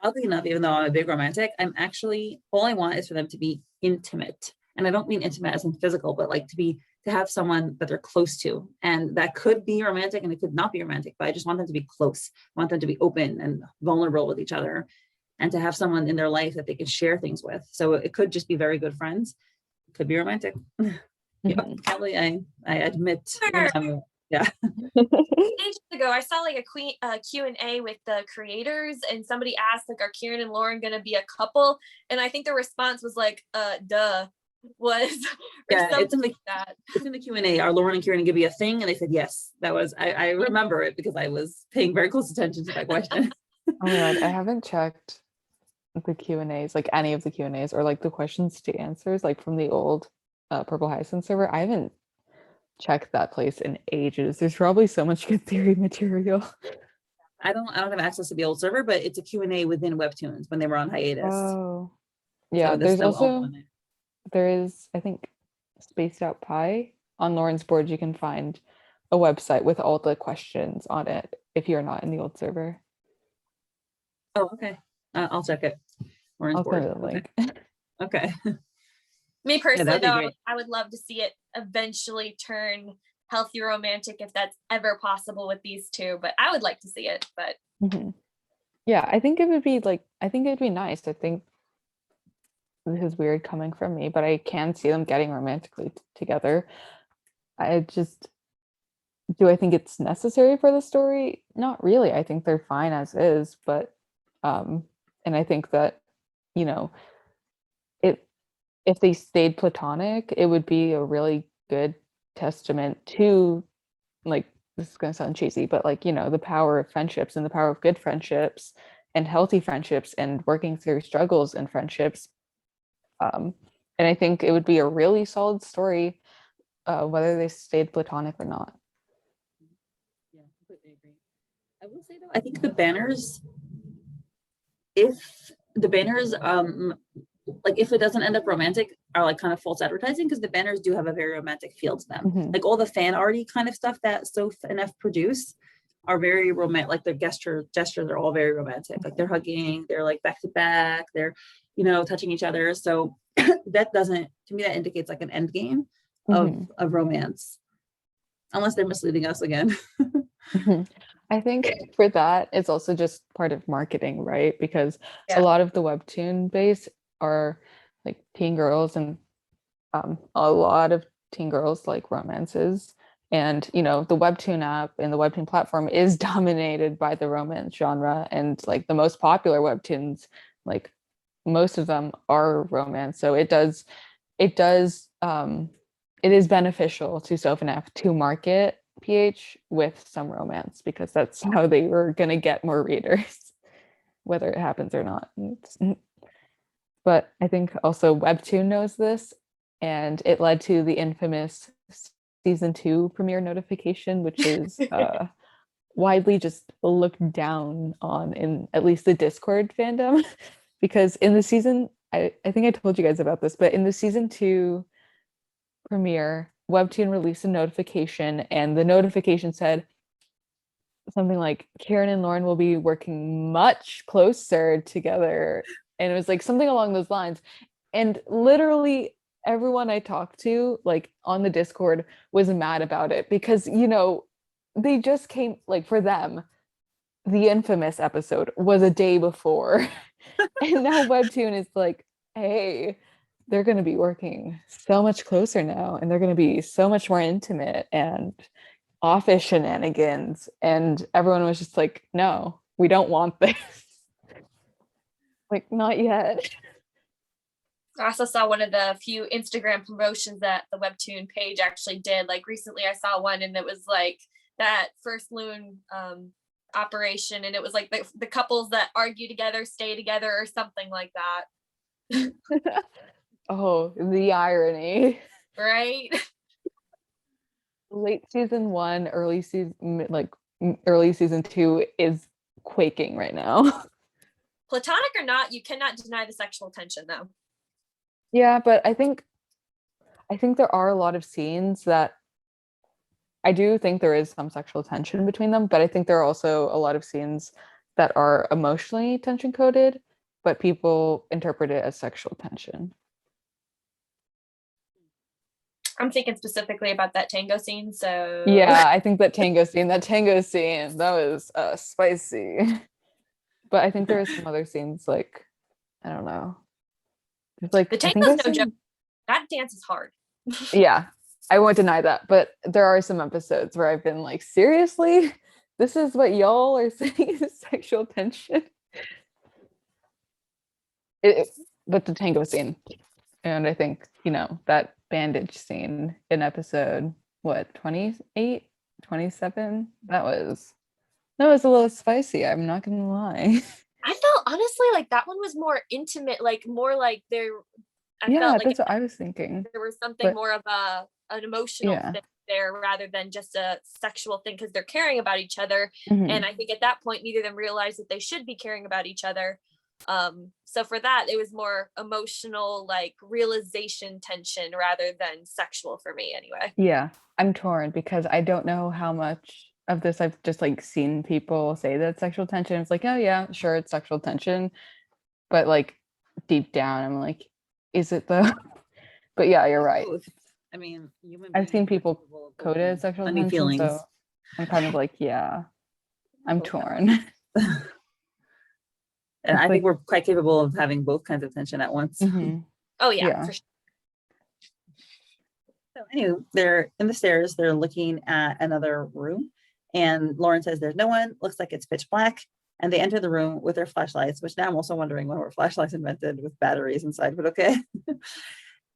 [SPEAKER 1] Oddly enough, even though I'm a big romantic, I'm actually all I want is for them to be intimate. And I don't mean intimate as in physical, but like to have someone that they're close to. And that could be romantic and it could not be romantic, but I just want them to be close. I want them to be open and vulnerable with each other and to have someone in their life that they can share things with. So it could just be very good friends. It could be romantic. Yeah, Kelly, I admit, yeah.
[SPEAKER 2] Ages ago, I saw like a Q&A with the creators, and somebody asked like, are Kieran and Lauren gonna be a couple? And I think the response was like, duh, was or
[SPEAKER 1] Yeah, it's in
[SPEAKER 2] something
[SPEAKER 1] the
[SPEAKER 2] like that.
[SPEAKER 1] it's in the Q&A. Are Lauren and Kieran gonna be a thing? And they said yes. That was I remember it because I was paying very close attention to that question.
[SPEAKER 3] Oh my god, I haven't checked the Q&As, like any of the Q&As or like the questions to answers, like from the old Purple Hyacinth server. I haven't checked that place in ages. There's probably so much good theory material.
[SPEAKER 1] I don't have access to the old server, but it's a Q&A within Webtoons when they were on hiatus.
[SPEAKER 3] Oh,
[SPEAKER 1] So
[SPEAKER 3] yeah.
[SPEAKER 1] there's
[SPEAKER 3] There's
[SPEAKER 1] still all
[SPEAKER 3] also
[SPEAKER 1] on there.
[SPEAKER 3] there is, I think, Spaced Out Pie on Lauren's board. You can find a website with all the questions on it if you're not in the old server.
[SPEAKER 1] Oh, okay. I'll check it. Lauren's
[SPEAKER 3] I'll
[SPEAKER 1] board.
[SPEAKER 3] send you the
[SPEAKER 1] Okay.
[SPEAKER 3] link.
[SPEAKER 1] Okay.
[SPEAKER 2] Me personally,
[SPEAKER 1] that'd be
[SPEAKER 2] though,
[SPEAKER 1] great.
[SPEAKER 2] I would love to see it eventually turn healthy romantic if that's ever possible with these two. But I would like to see it. But
[SPEAKER 3] Mhm. Yeah, I think it would be like, I think it'd be nice. I think this is weird coming from me, but I can see them getting romantically together. I just, do I think it's necessary for the story? Not really. I think they're fine as is, but and I think that, you know, it if they stayed platonic, it would be a really good testament to, like, this is going to sound cheesy, but like, you know, the power of friendships and the power of good friendships and healthy friendships and working through struggles in friendships. And I think it would be a really solid story, whether they stayed platonic or not.
[SPEAKER 1] Yeah, completely agree. I will say though, I think the banners, if the banners, like if it doesn't end up romantic, are like kind of false advertising because the banners do have a very romantic feel to them.
[SPEAKER 3] Mhm.
[SPEAKER 1] Like all the fan arty kind of stuff that Soph and F produce are very romantic. Like their gestures are all very romantic. Like they're hugging, they're like back to back, they're touching each other. So that doesn't, to me, that indicates like an end game of
[SPEAKER 3] Mhm.
[SPEAKER 1] romance, unless they're misleading us again.
[SPEAKER 3] Mhm. I think for that, it's also just part of marketing, right? Because a
[SPEAKER 2] yeah,
[SPEAKER 3] lot of the webtoon base are like teen girls, and a lot of teen girls like romances. And you know, the webtoon app and the webtoon platform is dominated by the romance genre, and like the most popular webtoons, like most of them are romance. So it is beneficial to Soph and F to market PH with some romance because that's how they were going to get more readers, whether it happens or not. But I think also Webtoon knows this, and it led to the infamous season 2 premiere notification, which is widely just looked down on in at least the Discord fandom. Because in the season, I think I told you guys about this, but in the season 2 premiere, Webtoon released a notification, and the notification said something like Kieran and Lauren will be working much closer together. And it was like something along those lines. And literally everyone I talked to, like on the Discord, was mad about it because, you know, they just came, like, for them, the infamous episode was a day before. And now Webtoon is like, hey, they're going to be working so much closer now, and they're going to be so much more intimate and office shenanigans. And everyone was just like, no, we don't want this. Like, not yet.
[SPEAKER 2] I also saw one of the few Instagram promotions that the Webtoon page actually did. Like recently, I saw one, and it was like that first Lune operation, and it was like the couples that argue together stay together or something like that.
[SPEAKER 3] Oh, the irony.
[SPEAKER 2] Right?
[SPEAKER 3] Late season 1, early season, like early season 2 is quaking right now.
[SPEAKER 2] Platonic or not, you cannot deny the sexual tension, though.
[SPEAKER 3] Yeah, but I think there are a lot of scenes that I do think there is some sexual tension between them, but I think there are also a lot of scenes that are emotionally tension coded, but people interpret it as sexual tension.
[SPEAKER 2] I'm thinking specifically about that tango scene. So
[SPEAKER 3] Yeah, I think that tango scene, that was spicy. But I think there are some other scenes like, I don't know. There's like,
[SPEAKER 2] the
[SPEAKER 3] I think
[SPEAKER 2] tango's
[SPEAKER 3] there's
[SPEAKER 2] no
[SPEAKER 3] some,
[SPEAKER 2] joke. That dance is hard.
[SPEAKER 3] yeah, I won't deny that. But there are some episodes where I've been like, seriously, this is what y'all are saying is sexual tension. But the tango scene, and I think that bandage scene in episode 28, 27. That was a little spicy. I'm not gonna lie.
[SPEAKER 2] I felt honestly like that one was more intimate, like more like I
[SPEAKER 3] Yeah,
[SPEAKER 2] felt like
[SPEAKER 3] that's what I was thinking.
[SPEAKER 2] there was something
[SPEAKER 3] But
[SPEAKER 2] more of an emotional
[SPEAKER 3] yeah.
[SPEAKER 2] thing there rather than just a sexual thing, because they're caring about each other.
[SPEAKER 3] Mhm.
[SPEAKER 2] And I think at that point neither of them realized that they should be caring about each other. So for that it was more emotional, like realization tension rather than sexual for me anyway.
[SPEAKER 3] Yeah, I'm torn because I don't know how much of this I've just like seen people say that it's sexual tension. It's like, oh yeah, sure, it's sexual tension, but like deep down, I'm like, is it though? But yeah, you're right.
[SPEAKER 1] Both. I mean, human
[SPEAKER 3] I've seen
[SPEAKER 1] beings are
[SPEAKER 3] people
[SPEAKER 1] capable of
[SPEAKER 3] code it
[SPEAKER 1] both
[SPEAKER 3] as sexual
[SPEAKER 1] funny
[SPEAKER 3] tension,
[SPEAKER 1] feelings.
[SPEAKER 3] so I'm kind of like, yeah, I'm
[SPEAKER 1] Both
[SPEAKER 3] torn.
[SPEAKER 1] And
[SPEAKER 3] It's
[SPEAKER 1] I think
[SPEAKER 3] like,
[SPEAKER 1] we're quite capable of having both kinds of tension at once.
[SPEAKER 3] mhm,
[SPEAKER 2] Oh yeah,
[SPEAKER 3] yeah.
[SPEAKER 2] for sure.
[SPEAKER 1] So anyway, they're in the stairs, they're looking at another room, and Lauren says there's no one, looks like it's pitch black. And they enter the room with their flashlights, which now I'm also wondering when were flashlights invented with batteries inside, but okay.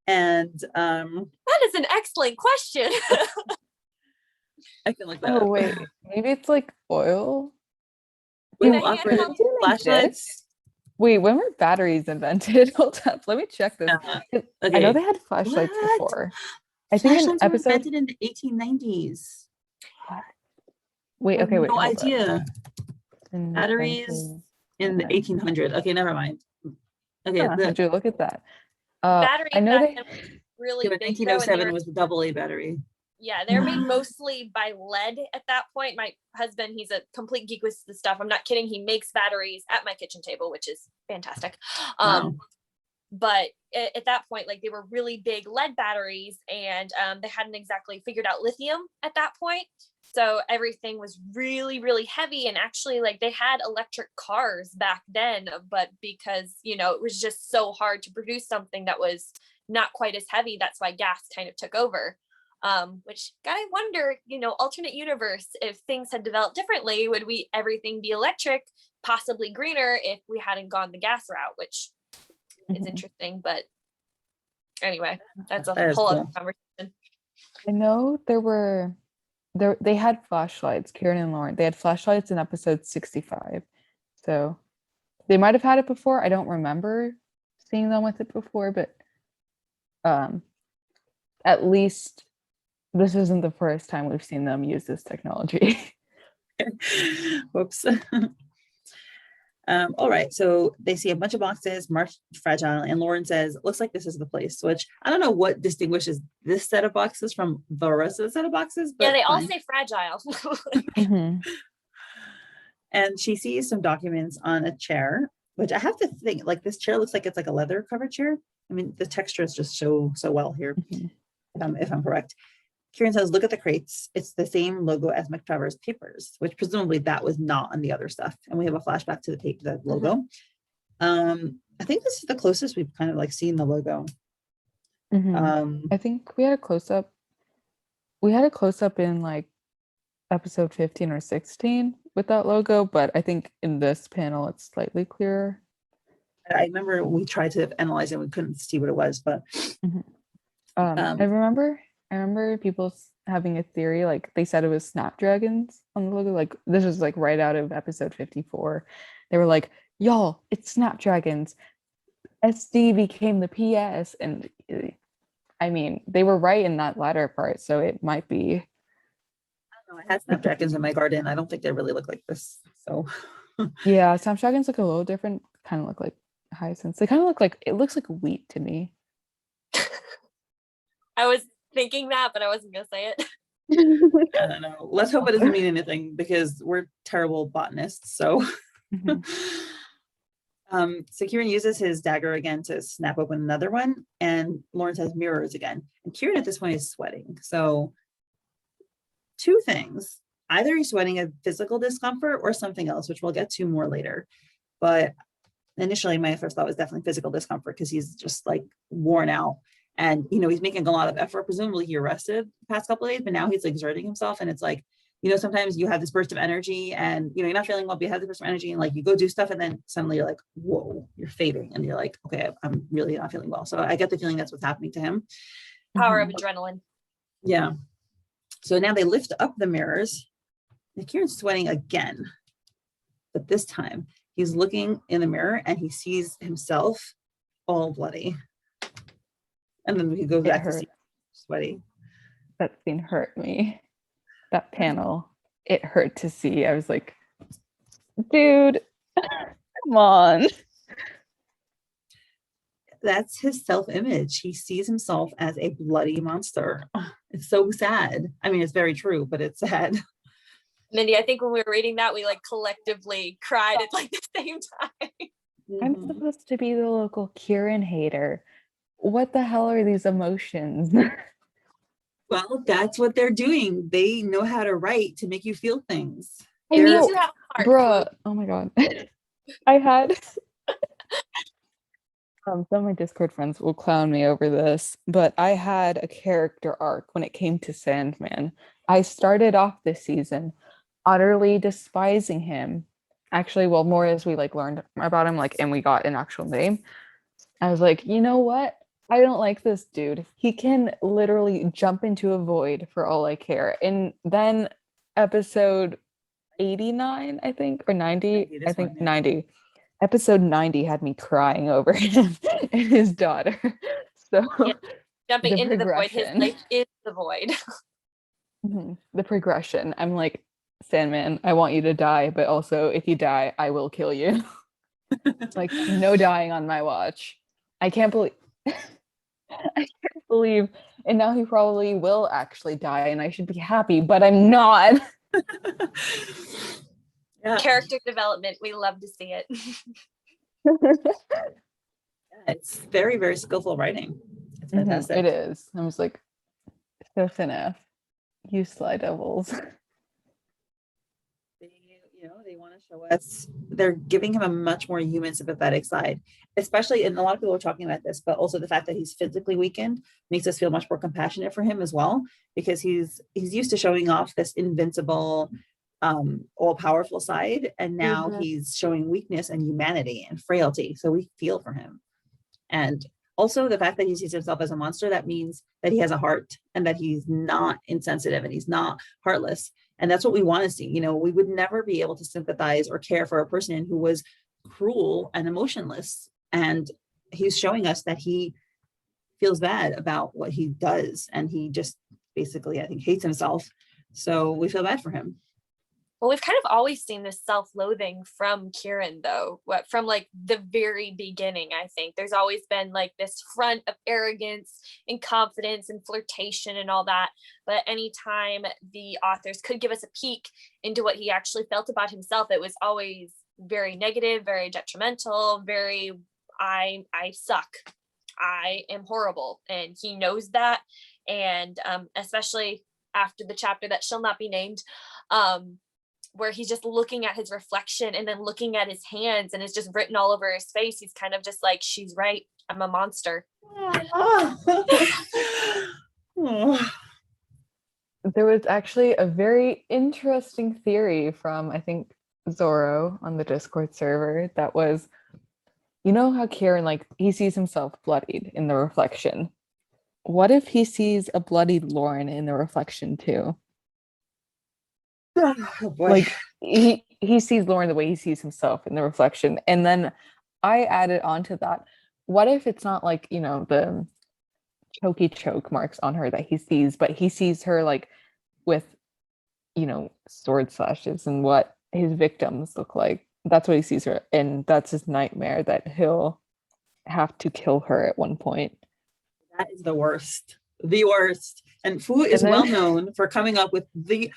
[SPEAKER 1] And
[SPEAKER 2] That is an excellent question.
[SPEAKER 1] I can look that
[SPEAKER 3] Oh
[SPEAKER 1] up.
[SPEAKER 3] wait, maybe it's like oil.
[SPEAKER 2] With
[SPEAKER 1] Ooh,
[SPEAKER 2] a
[SPEAKER 1] awkward.
[SPEAKER 2] handheld
[SPEAKER 1] Flashlights.
[SPEAKER 3] Wait, when were batteries invented? Hold up, let me check this. I know
[SPEAKER 1] Okay.
[SPEAKER 3] they had flashlights
[SPEAKER 1] What?
[SPEAKER 3] before. I think in
[SPEAKER 1] Flashlights were
[SPEAKER 3] episode.
[SPEAKER 1] invented in the 1890s.
[SPEAKER 3] Wait,
[SPEAKER 1] I have
[SPEAKER 3] okay, wait,
[SPEAKER 1] no
[SPEAKER 3] hold up.
[SPEAKER 1] idea.
[SPEAKER 3] Invented
[SPEAKER 1] Batteries in the
[SPEAKER 3] when?
[SPEAKER 1] 1800s. Okay, never mind. Okay,
[SPEAKER 3] Huh, would you look at that?
[SPEAKER 2] batteries
[SPEAKER 3] I know
[SPEAKER 2] back
[SPEAKER 3] they.
[SPEAKER 2] then were really
[SPEAKER 1] yeah,
[SPEAKER 2] big though, and they
[SPEAKER 1] 1907
[SPEAKER 2] were
[SPEAKER 1] was the double A battery.
[SPEAKER 2] they're made mostly by lead at that point. My husband, he's a complete geek with the stuff. I'm not kidding. He makes batteries at my kitchen table, which is fantastic.
[SPEAKER 1] Wow.
[SPEAKER 2] But at that point, like they were really big lead batteries, and they hadn't exactly figured out lithium at that point. So everything was really, really heavy. And actually, like they had electric cars back then, but because, it was just so hard to produce something that was not quite as heavy, that's why gas kind of took over. Which I wonder, alternate universe, if things had developed differently, would everything be electric, possibly greener if we hadn't gone the gas route, which is interesting. But anyway, that's a whole other conversation.
[SPEAKER 3] I know they had flashlights, Kieran and Lauren. They had flashlights in episode 65. So they might have had it before. I don't remember seeing them with it before, but at least this isn't the first time we've seen them use this technology.
[SPEAKER 1] Whoops. All right, so they see a bunch of boxes marked fragile, and Lauren says, looks like this is the place, which I don't know what distinguishes this set of boxes from the rest of the set of boxes, but
[SPEAKER 2] Yeah, they all
[SPEAKER 1] fine.
[SPEAKER 2] say fragile.
[SPEAKER 1] And she sees some documents on a chair, which I have to think, like this chair looks like it's like a leather covered chair. I mean, the texture is just so well here, if I'm correct. Kieran says, look at the crates. It's the same logo as McTrevor's papers, which presumably that was not on the other stuff. And we have a flashback to the logo. I think this is the closest we've kind of like seen the logo.
[SPEAKER 3] I think we had a close-up. We had a close-up in like episode 15 or 16 with that logo, but I think in this panel it's slightly clearer.
[SPEAKER 1] I remember we tried to analyze it, we couldn't see what it was, but
[SPEAKER 3] I remember people having a theory, like they said it was snapdragons on the logo. Like this was like right out of episode 54. They were like, y'all, it's snapdragons. SD became the PS, and I mean they were right in that latter part, so it might be.
[SPEAKER 1] I don't know, I had snapdragons in my garden. I don't think they really look like this. So
[SPEAKER 3] yeah, snapdragons look a little different, kind of look like hyacinths. They kind of look like, it looks like wheat to me.
[SPEAKER 2] I was thinking that, but I wasn't gonna say it.
[SPEAKER 1] I don't know. Let's hope it doesn't mean anything, because we're terrible botanists. So
[SPEAKER 3] Mhm.
[SPEAKER 1] So Kieran uses his dagger again to snap open another one, and Lawrence has mirrors again. And Kieran at this point is sweating. So two things. Either he's sweating a physical discomfort or something else, which we'll get to more later. But initially, my first thought was definitely physical discomfort because he's just like worn out. And, he's making a lot of effort. Presumably he rested the past couple of days, but now he's exerting himself. And it's like, sometimes you have this burst of energy and, you're not feeling well, but you have this burst of energy and like you go do stuff and then suddenly you're like, whoa, you're fading. And you're like, okay, I'm really not feeling well. So I get the feeling that's what's happening to him.
[SPEAKER 2] Power of adrenaline.
[SPEAKER 1] Yeah. So now they lift up the mirrors. And Kieran's sweating again. But this time he's looking in the mirror and he sees himself all bloody. And then he goes back to see sweaty.
[SPEAKER 3] That scene hurt me. That panel, it hurt to see. I was like, dude, come on.
[SPEAKER 1] That's his self-image. He sees himself as a bloody monster. It's so sad. I mean, it's very true, but it's sad.
[SPEAKER 2] Mindy, I think when we were reading that, we like collectively cried at like the same time.
[SPEAKER 3] I'm supposed to be the local Kieran hater. What the hell are these emotions?
[SPEAKER 1] Well, that's what they're doing. They know how to write to make you feel things.
[SPEAKER 2] It means you have a heart.
[SPEAKER 3] Bruh, oh my god. I had some of my Discord friends will clown me over this, but I had a character arc when it came to Sandman. I started off this season utterly despising him. Actually, well, more as we like learned about him, like, and we got an actual name. I was like, you know what? I don't like this dude. He can literally jump into a void for all I care. And then episode 89, I think, or 90, I think 90. Episode 90 had me crying over him and his daughter. So
[SPEAKER 2] yeah. Jumping into the void, his life is the void.
[SPEAKER 3] The progression. I'm like, Sandman, I want you to die, but also if you die, I will kill you. Like, no dying on my watch. I can't believe and now he probably will actually die and I should be happy, but I'm not.
[SPEAKER 1] Yeah.
[SPEAKER 2] Character development, we love to see it.
[SPEAKER 1] It's very, very skillful writing. It's fantastic.
[SPEAKER 3] It is. I was like, so FNF, you sly devils.
[SPEAKER 1] They want to show us, they're giving him a much more human, sympathetic side, especially, and a lot of people are talking about this, but also the fact that he's physically weakened makes us feel much more compassionate for him as well, because he's used to showing off this invincible, all-powerful side, and now he's showing weakness and humanity and frailty, so we feel for him. And also the fact that he sees himself as a monster, that means that he has a heart and that he's not insensitive and he's not heartless. And that's what we want to see. We would never be able to sympathize or care for a person who was cruel and emotionless. And he's showing us that he feels bad about what he does. And he just basically, I think, hates himself. So we feel bad for him.
[SPEAKER 2] Well, we've kind of always seen this self-loathing from Kieran, though, from like the very beginning. I think there's always been like this front of arrogance and confidence and flirtation and all that. But anytime the authors could give us a peek into what he actually felt about himself, it was always very negative, very detrimental, very, I suck. I am horrible. And he knows that. And especially after the chapter that shall not be named, where he's just looking at his reflection and then looking at his hands and it's just written all over his face. He's kind of just like, she's right. I'm a monster.
[SPEAKER 3] There was actually a very interesting theory from, I think, Zorro on the Discord server that was, how Kieran, like, he sees himself bloodied in the reflection. What if he sees a bloodied Lauren in the reflection too?
[SPEAKER 1] Oh, boy.
[SPEAKER 3] Like he sees Lauren the way he sees himself in the reflection. And then I added on to that, what if it's not like, the choke marks on her that he sees, but he sees her like with, sword slashes and what his victims look like. That's what he sees her. And that's his nightmare, that he'll have to kill her at one point.
[SPEAKER 1] That is the worst. The worst. And Fwoot is well known for coming up with the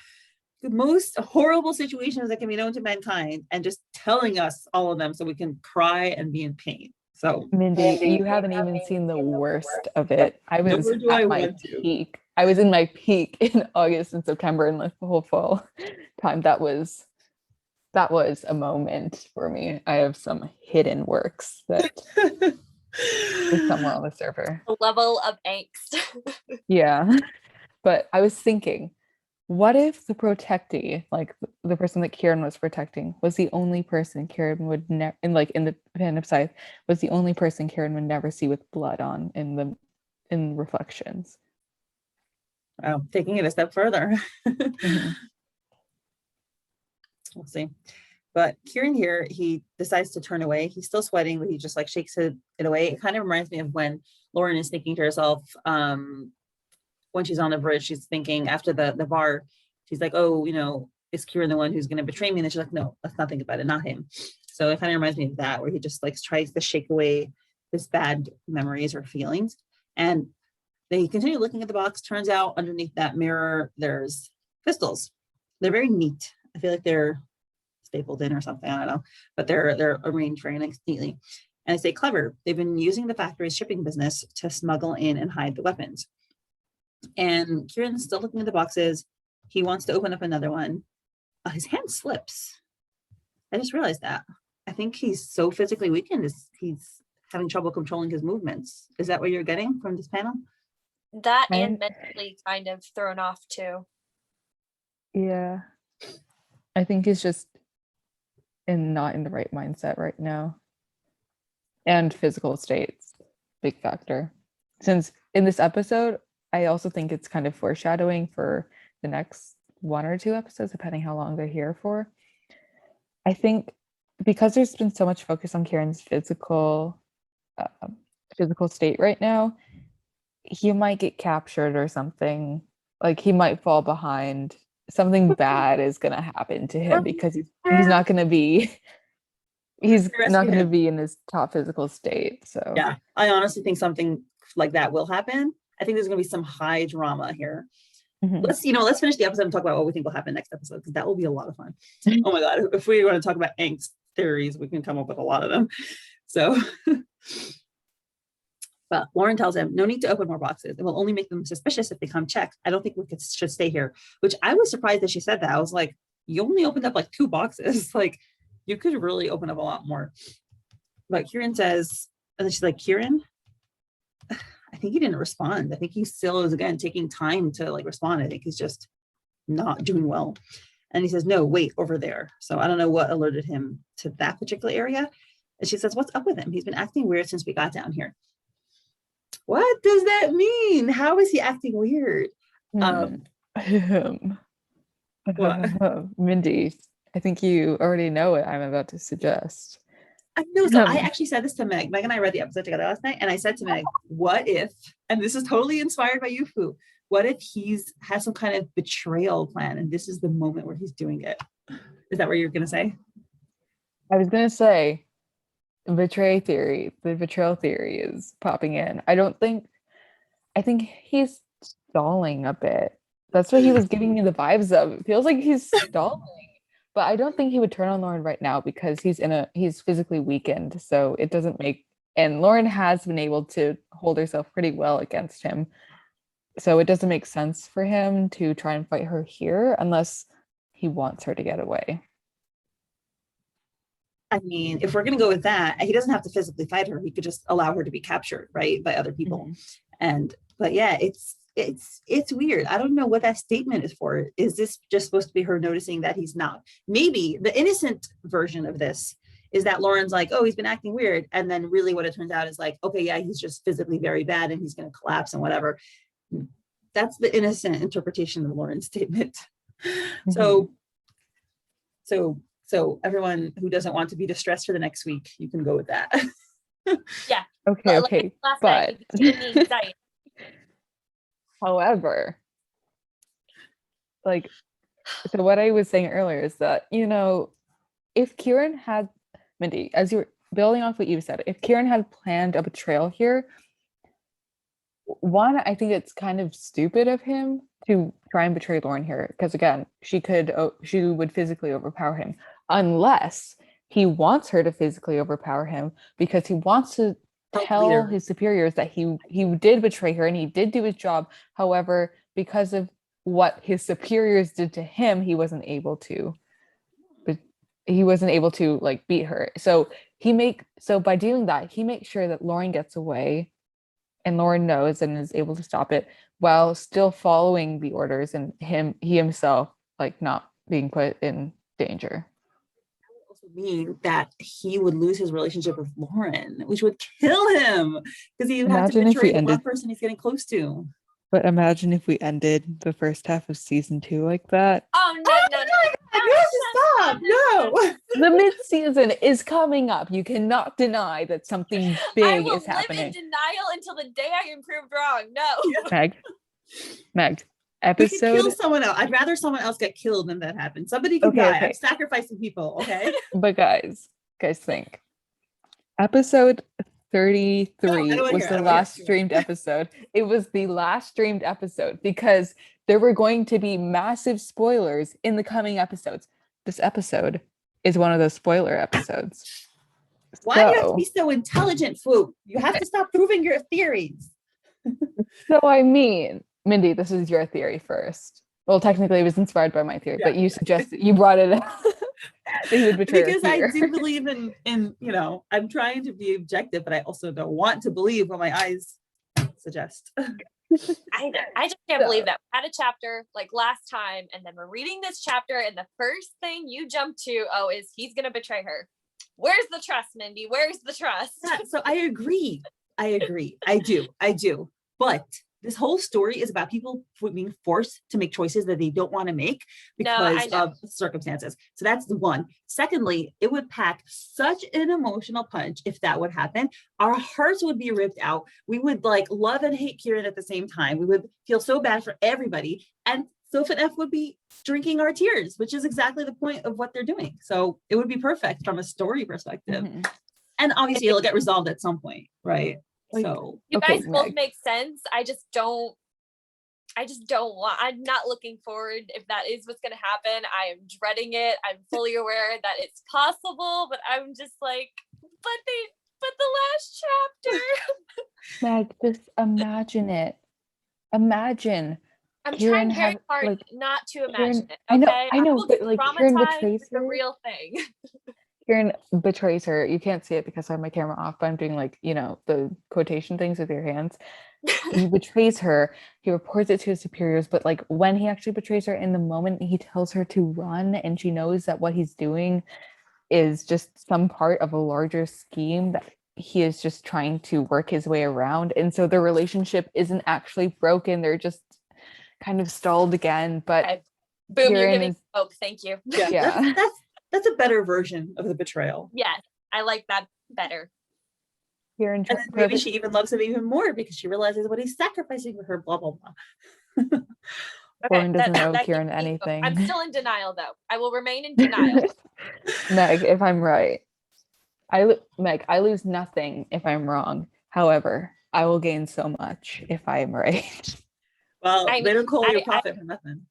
[SPEAKER 1] the most horrible situations that can be known to mankind and just telling us all of them so we can cry and be in pain. So
[SPEAKER 3] Mindy, you haven't even seen the worst of it. I was
[SPEAKER 1] nor do I
[SPEAKER 3] at my
[SPEAKER 1] want to.
[SPEAKER 3] peak. I was in my peak in August and September and like the whole fall time. That was a moment for me. I have some hidden works that is somewhere on the server.
[SPEAKER 2] The level of angst.
[SPEAKER 3] Yeah. But I was thinking, what if the protectee, like the person that Kieran was protecting, was the only person Kieran would never, in the Fan of Scythe, was the only person Kieran would never see with blood on in reflections.
[SPEAKER 1] Oh, taking it a step further.
[SPEAKER 3] Mm-hmm.
[SPEAKER 1] We'll see. But Kieran here, he decides to turn away. He's still sweating, but he just like shakes it away. It kind of reminds me of when Lauren is thinking to herself, when she's on the bridge, she's thinking after the bar, she's like, oh, is Kieran the one who's going to betray me? And then she's like, no, let's not think about it, not him. So it kind of reminds me of that, where he just like tries to shake away his bad memories or feelings. And they continue looking at the box. Turns out underneath that mirror, there's pistols. They're very neat. I feel like they're stapled in or something, I don't know, but they're arranged very neatly. And I say clever. They've been using the factory's shipping business to smuggle in and hide the weapons. And Kieran's still looking at the boxes. He wants to open up another one. His hand slips. I just realized that. I think he's so physically weakened. He's having trouble controlling his movements. Is that what you're getting from this panel?
[SPEAKER 2] That and mentally kind of thrown off too.
[SPEAKER 3] Yeah. I think he's just not in the right mindset right now. And physical states, big factor. Since in this episode, I also think it's kind of foreshadowing for the next 1 or 2 episodes, depending how long they're here for. I think because there's been so much focus on Kieran's physical state right now, he might get captured or something. Like he might fall behind. Something bad is gonna happen to him because he's not gonna be in his top physical state. So
[SPEAKER 1] yeah, I honestly think something like that will happen. I think there's gonna be some high drama here. Mm-hmm. Let's finish the episode and talk about what we think will happen next episode, because that will be a lot of fun. Oh my god, if we want to talk about angst theories, we can come up with a lot of them. So but Lauren tells him, no need to open more boxes. It will only make them suspicious if they come check. I don't think we should stay here, which I was surprised that she said that. I was like, you only opened up like 2 boxes. Like you could really open up a lot more. But Kieran says, and then she's like, Kieran, I think he didn't respond. I think he still is, again, taking time to like respond. I think he's just not doing well. And he says, no, wait, over there. So I don't know what alerted him to that particular area. And she says, what's up with him? He's been acting weird since we got down here. What does that mean? How is he acting weird?
[SPEAKER 3] What? Mindy, I think you already know what I'm about to suggest.
[SPEAKER 1] I know. So I actually said this to Meg. Meg and I read the episode together last night, and I said to Meg, what if, and this is totally inspired by you, Fwoot, what if has some kind of betrayal plan and this is the moment where he's doing it? Is that what you're going to say?
[SPEAKER 3] I was going to say, the betrayal theory is popping in. I think he's stalling a bit. That's what he was giving me the vibes of. It feels like he's stalling. But I don't think he would turn on Lauren right now because he's physically weakened. So it doesn't and Lauren has been able to hold herself pretty well against him. So it doesn't make sense for him to try and fight her here unless he wants her to get away.
[SPEAKER 1] I mean, if we're going to go with that, he doesn't have to physically fight her. He could just allow her to be captured, right, by other people. Mm-hmm. But yeah, it's weird. I don't know what that statement is for. Is this just supposed to be her noticing that he's not? Maybe the innocent version of this is that Lauren's like, oh, he's been acting weird. And then really what it turns out is like, okay, yeah, he's just physically very bad and he's going to collapse and whatever. That's the innocent interpretation of Lauren's statement. Mm-hmm. So everyone who doesn't want to be distressed for the next week, you can go with that.
[SPEAKER 2] Yeah.
[SPEAKER 3] Okay. But however, so what I was saying earlier is that, if Kieran had, Mindy, as you were building off what you said, if Kieran had planned a betrayal here, one, I think it's kind of stupid of him to try and betray Lauren here, because again, she would physically overpower him unless he wants her to physically overpower him because he wants to tell his superiors that he did betray her and he did do his job. However, because of what his superiors did to him, he wasn't able to like beat her. So by doing that, he makes sure that Lauren gets away and Lauren knows and is able to stop it while still following the orders and he himself like not being put in danger.
[SPEAKER 1] That would also mean that he would lose his relationship with Lauren, which would kill him because he would have to betray the one person he's getting close to.
[SPEAKER 3] But imagine if we ended the first half of season 2 like that.
[SPEAKER 2] Oh no,
[SPEAKER 1] stop. No.
[SPEAKER 3] The mid-season is coming up. You cannot deny that something big is happening.
[SPEAKER 2] I will live in denial until the day I am proved wrong. No.
[SPEAKER 3] Meg, episode.
[SPEAKER 1] We can kill someone else. I'd rather someone else get killed than that happen. Somebody can die. Okay. I'm sacrificing people. Okay.
[SPEAKER 3] But guys think. Episode 33 was the last streamed episode. It was the last streamed episode because there were going to be massive spoilers in the coming episodes. This episode is one of those spoiler episodes.
[SPEAKER 1] Why do you have to be so intelligent, Fwoot? You have to stop proving your theories.
[SPEAKER 3] So I mean, Mindy, this is your theory first. Well, technically it was inspired by my theory, but you brought it up. That he would betray
[SPEAKER 1] because I do believe in I'm trying to be objective, but I also don't want to believe what my eyes suggest.
[SPEAKER 2] I just can't believe that we had a chapter like last time, and then we're reading this chapter, and the first thing you jump to, is he's gonna betray her. Where's the trust, Mindy? Where's the trust?
[SPEAKER 1] Yeah, so I agree. I do. But this whole story is about people being forced to make choices that they don't want to make because of circumstances. So that's the one. Secondly, it would pack such an emotional punch if that would happen. Our hearts would be ripped out. We would like love and hate Kieran at the same time. We would feel so bad for everybody. And Soph and F would be drinking our tears, which is exactly the point of what they're doing. So it would be perfect from a story perspective. Mm-hmm. And obviously it'll get resolved at some point, right? So
[SPEAKER 2] you guys both make sense. I just don't want, I'm not looking forward if that is what's going to happen. I am dreading it. I'm fully aware that it's possible, but I'm just like, but the last chapter.
[SPEAKER 3] Meg, just imagine it. Imagine.
[SPEAKER 2] I'm trying very hard not to imagine it. Okay?
[SPEAKER 3] I know, but like Kieran betrays her.
[SPEAKER 2] The real thing.
[SPEAKER 3] Kieran betrays her. You can't see it because I have my camera off, but I'm doing like, the quotation things with your hands. He betrays her. He reports it to his superiors, but like when he actually betrays her in the moment, he tells her to run, and she knows that what he's doing is just some part of a larger scheme that he is just trying to work his way around. And so the relationship isn't actually broken. They're just kind of stalled again. But
[SPEAKER 2] okay. Boom, Kieran, you're giving hope. Thank you.
[SPEAKER 1] Yeah. That's a better version of the betrayal.
[SPEAKER 2] Yes, I like that better.
[SPEAKER 3] Kieran,
[SPEAKER 1] and then maybe she even loves him even more because she realizes what he's sacrificing for her, blah, blah, blah.
[SPEAKER 3] Kieran doesn't know Kieran anything.
[SPEAKER 2] I'm still in denial, though. I will remain in denial.
[SPEAKER 3] Meg, if I'm right, I lose nothing if I'm wrong. However, I will gain so much if I am right.
[SPEAKER 1] Well, they don't call you a prophet for nothing.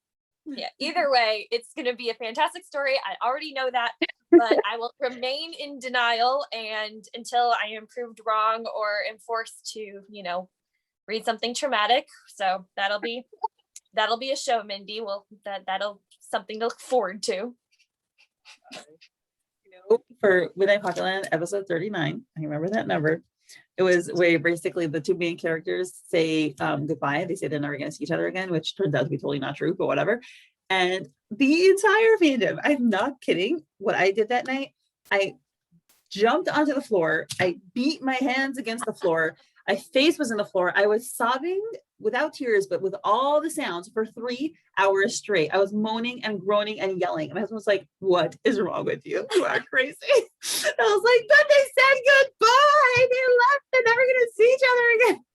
[SPEAKER 2] Yeah, either way, it's going to be a fantastic story. I already know that, but I will remain in denial and until I am proved wrong or am forced to, read something traumatic. So that'll be a show, Mindy. Well, that'll something to look forward to.
[SPEAKER 1] For Midnight Pocketland, episode 39, I remember that number. It was where basically the two main characters say goodbye. They say they're never going to see each other again, which turns out to be totally not true, but whatever. And the entire fandom, I'm not kidding. What I did that night, I jumped onto the floor. I beat my hands against the floor. My face was in the floor. I was sobbing without tears, but with all the sounds for 3 hours straight. I was moaning and groaning and yelling. And my husband was like, "What is wrong with you? You are crazy." And I was like, "But they said goodbye. They left. They're never going to see each other again."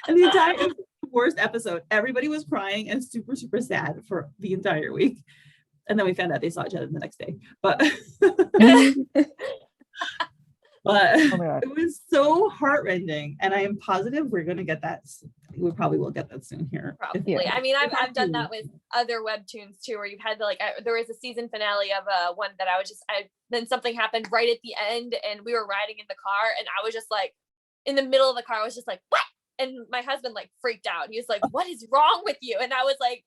[SPEAKER 1] And the entire worst episode, everybody was crying and super, super sad for the entire week. And then we found out they saw each other the next day. But But
[SPEAKER 3] Oh my God.
[SPEAKER 1] it was so heartrending, and I am positive we're gonna get that. We probably will get that soon here.
[SPEAKER 2] Probably.
[SPEAKER 3] Yeah.
[SPEAKER 2] I mean, I've
[SPEAKER 1] Exactly.
[SPEAKER 2] done that with other webtoons too, where you've had to there was a season finale of one that then something happened right at the end, and we were riding in the car, and I was just like, in the middle of the car, I was just like, what? And my husband like freaked out. He was like, what is wrong with you? And I was like,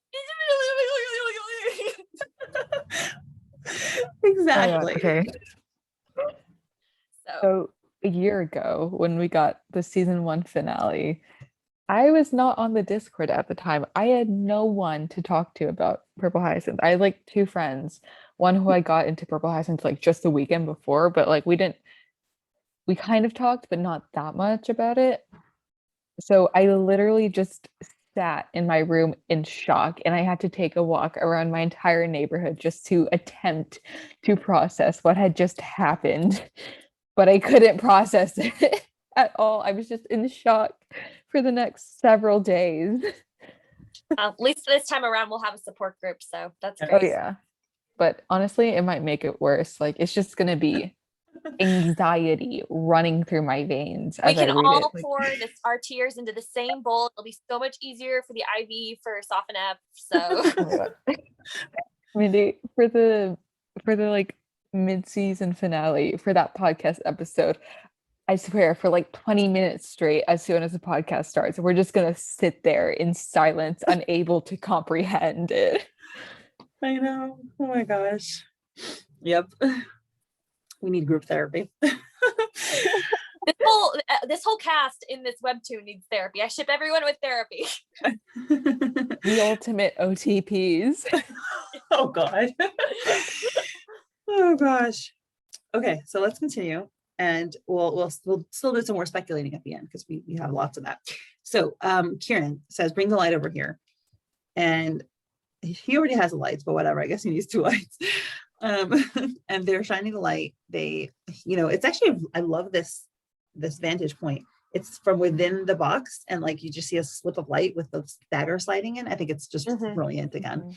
[SPEAKER 1] Exactly.
[SPEAKER 3] Okay.
[SPEAKER 2] so
[SPEAKER 3] So a year ago, when we got the season 1 finale, I was not on the Discord at the time. I had no one to talk to about Purple Hyacinth. I had like 2 friends, one who I got into Purple Hyacinth like just the weekend before, but like we kind of talked, but not that much about it. So I literally just sat in my room in shock, and I had to take a walk around my entire neighborhood just to attempt to process what had just happened. But I couldn't process it at all. I was just in shock for the next several days.
[SPEAKER 2] at least this time around we'll have a support group, so that's
[SPEAKER 1] Oh,
[SPEAKER 3] Oh
[SPEAKER 2] great.
[SPEAKER 3] yeah. But honestly, it might make it worse. Like it's just gonna be anxiety running through my veins
[SPEAKER 2] We
[SPEAKER 3] as I
[SPEAKER 2] can
[SPEAKER 3] read
[SPEAKER 2] all
[SPEAKER 3] it. Like,
[SPEAKER 2] pour our tears into the same bowl. It'll be so much easier for the IV for Soften Up. So
[SPEAKER 3] oh my God. Mindy, for the like mid-season finale for that podcast episode, I swear for like 20 minutes straight, as soon as the podcast starts, we're just gonna sit there in silence, unable to comprehend it.
[SPEAKER 1] I know. Oh my gosh. Yep. We need group therapy.
[SPEAKER 2] this whole cast in this webtoon needs therapy. I ship everyone with therapy.
[SPEAKER 3] The ultimate OTPs.
[SPEAKER 1] Oh God. Oh gosh. Okay, so let's continue, and we'll still do some more speculating at the end because we have lots of that. So Kieran says, "Bring the light over here," and he already has the lights, but whatever. I guess he needs 2 lights. And they're shining the light. It's actually, I love this vantage point. It's from within the box, and like you just see a slip of light with the dagger sliding in. I think it's just brilliant again.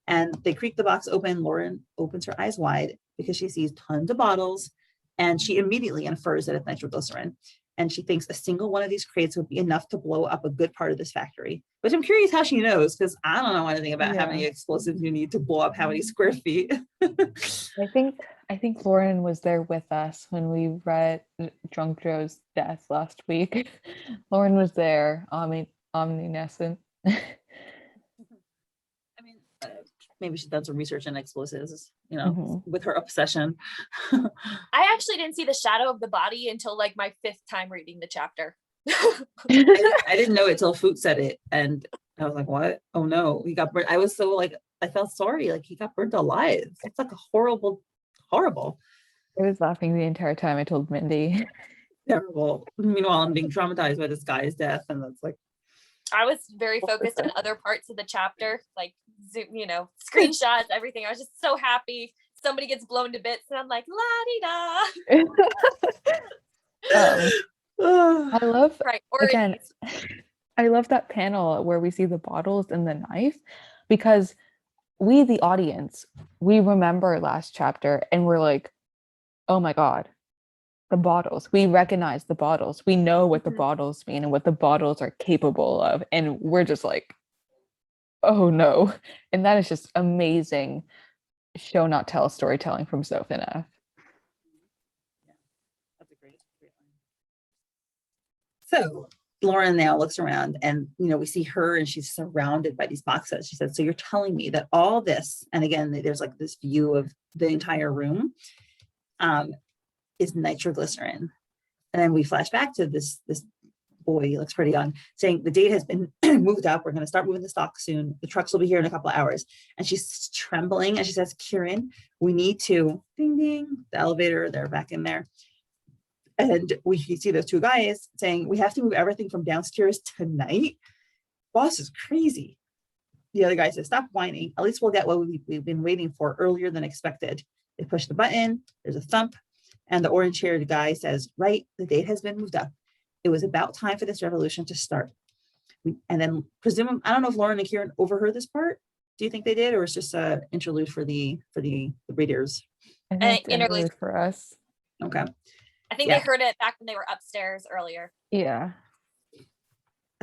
[SPEAKER 1] And they creak the box open. Lauren opens her eyes wide because she sees tons of bottles, and she immediately infers that it's nitroglycerin. And she thinks a single one of these crates would be enough to blow up a good part of this factory. But I'm curious how she knows, because I don't know anything about how many explosives you need to blow up how many square feet.
[SPEAKER 3] I think Lauren was there with us when we read Drunk Joe's death last week. Lauren was there, omniscient.
[SPEAKER 1] I mean, maybe she's done some research on explosives,
[SPEAKER 3] Mhm.
[SPEAKER 1] with her obsession.
[SPEAKER 2] I actually didn't see the shadow of the body until like my 5th time reading the chapter.
[SPEAKER 1] I didn't know it till Fwoot said it, and I was like, "What? Oh no, he got burnt." I was so like, I felt sorry, like he got burnt alive. It's like a horrible.
[SPEAKER 3] I was laughing the entire time I told Mindy.
[SPEAKER 1] Terrible. Meanwhile, I'm being traumatized by this guy's death, and that's like,
[SPEAKER 2] I was very focused on other parts of the chapter, like zoom, screenshots, everything. I was just so happy. Somebody gets blown to bits, and I'm like, la di da.
[SPEAKER 3] I love
[SPEAKER 2] Priorities.
[SPEAKER 3] I love that panel where we see the bottles and the knife, because we, the audience, we remember last chapter and we're like, oh my God, the bottles. We recognize the bottles. We know what the bottles mean and what the bottles are capable of. And we're just like, oh no. And that is just amazing show not tell storytelling from Soften.
[SPEAKER 1] yeah, that's a great line. So Lauren now looks around, and we see her, and she's surrounded by these boxes. She said, "So you're telling me that all this," and again, there's like this view of the entire room, is nitroglycerin. And then we flash back to this boy, he looks pretty young, saying the date has been moved up. We're going to start moving the stock soon. The trucks will be here in a couple of hours. And she's trembling, and she says, "Kieran, we need to," ding, ding, the elevator, they're back in there. And we see those 2 guys saying, "We have to move everything from downstairs tonight. Boss is crazy." The other guy says, "Stop whining. At least we'll get what we've been waiting for earlier than expected." They push the button. There's a thump. And the orange-haired guy says, "Right, the date has been moved up. It was about time for this revolution to start." And then I don't know if Lauren and Kieran overheard this part. Do you think they did, or it's just an interlude for the readers?
[SPEAKER 3] I think it's
[SPEAKER 2] interlude
[SPEAKER 3] interlude for us.
[SPEAKER 1] Okay.
[SPEAKER 2] I think
[SPEAKER 1] Yeah.
[SPEAKER 2] they heard it back when they were upstairs earlier.
[SPEAKER 3] Yeah.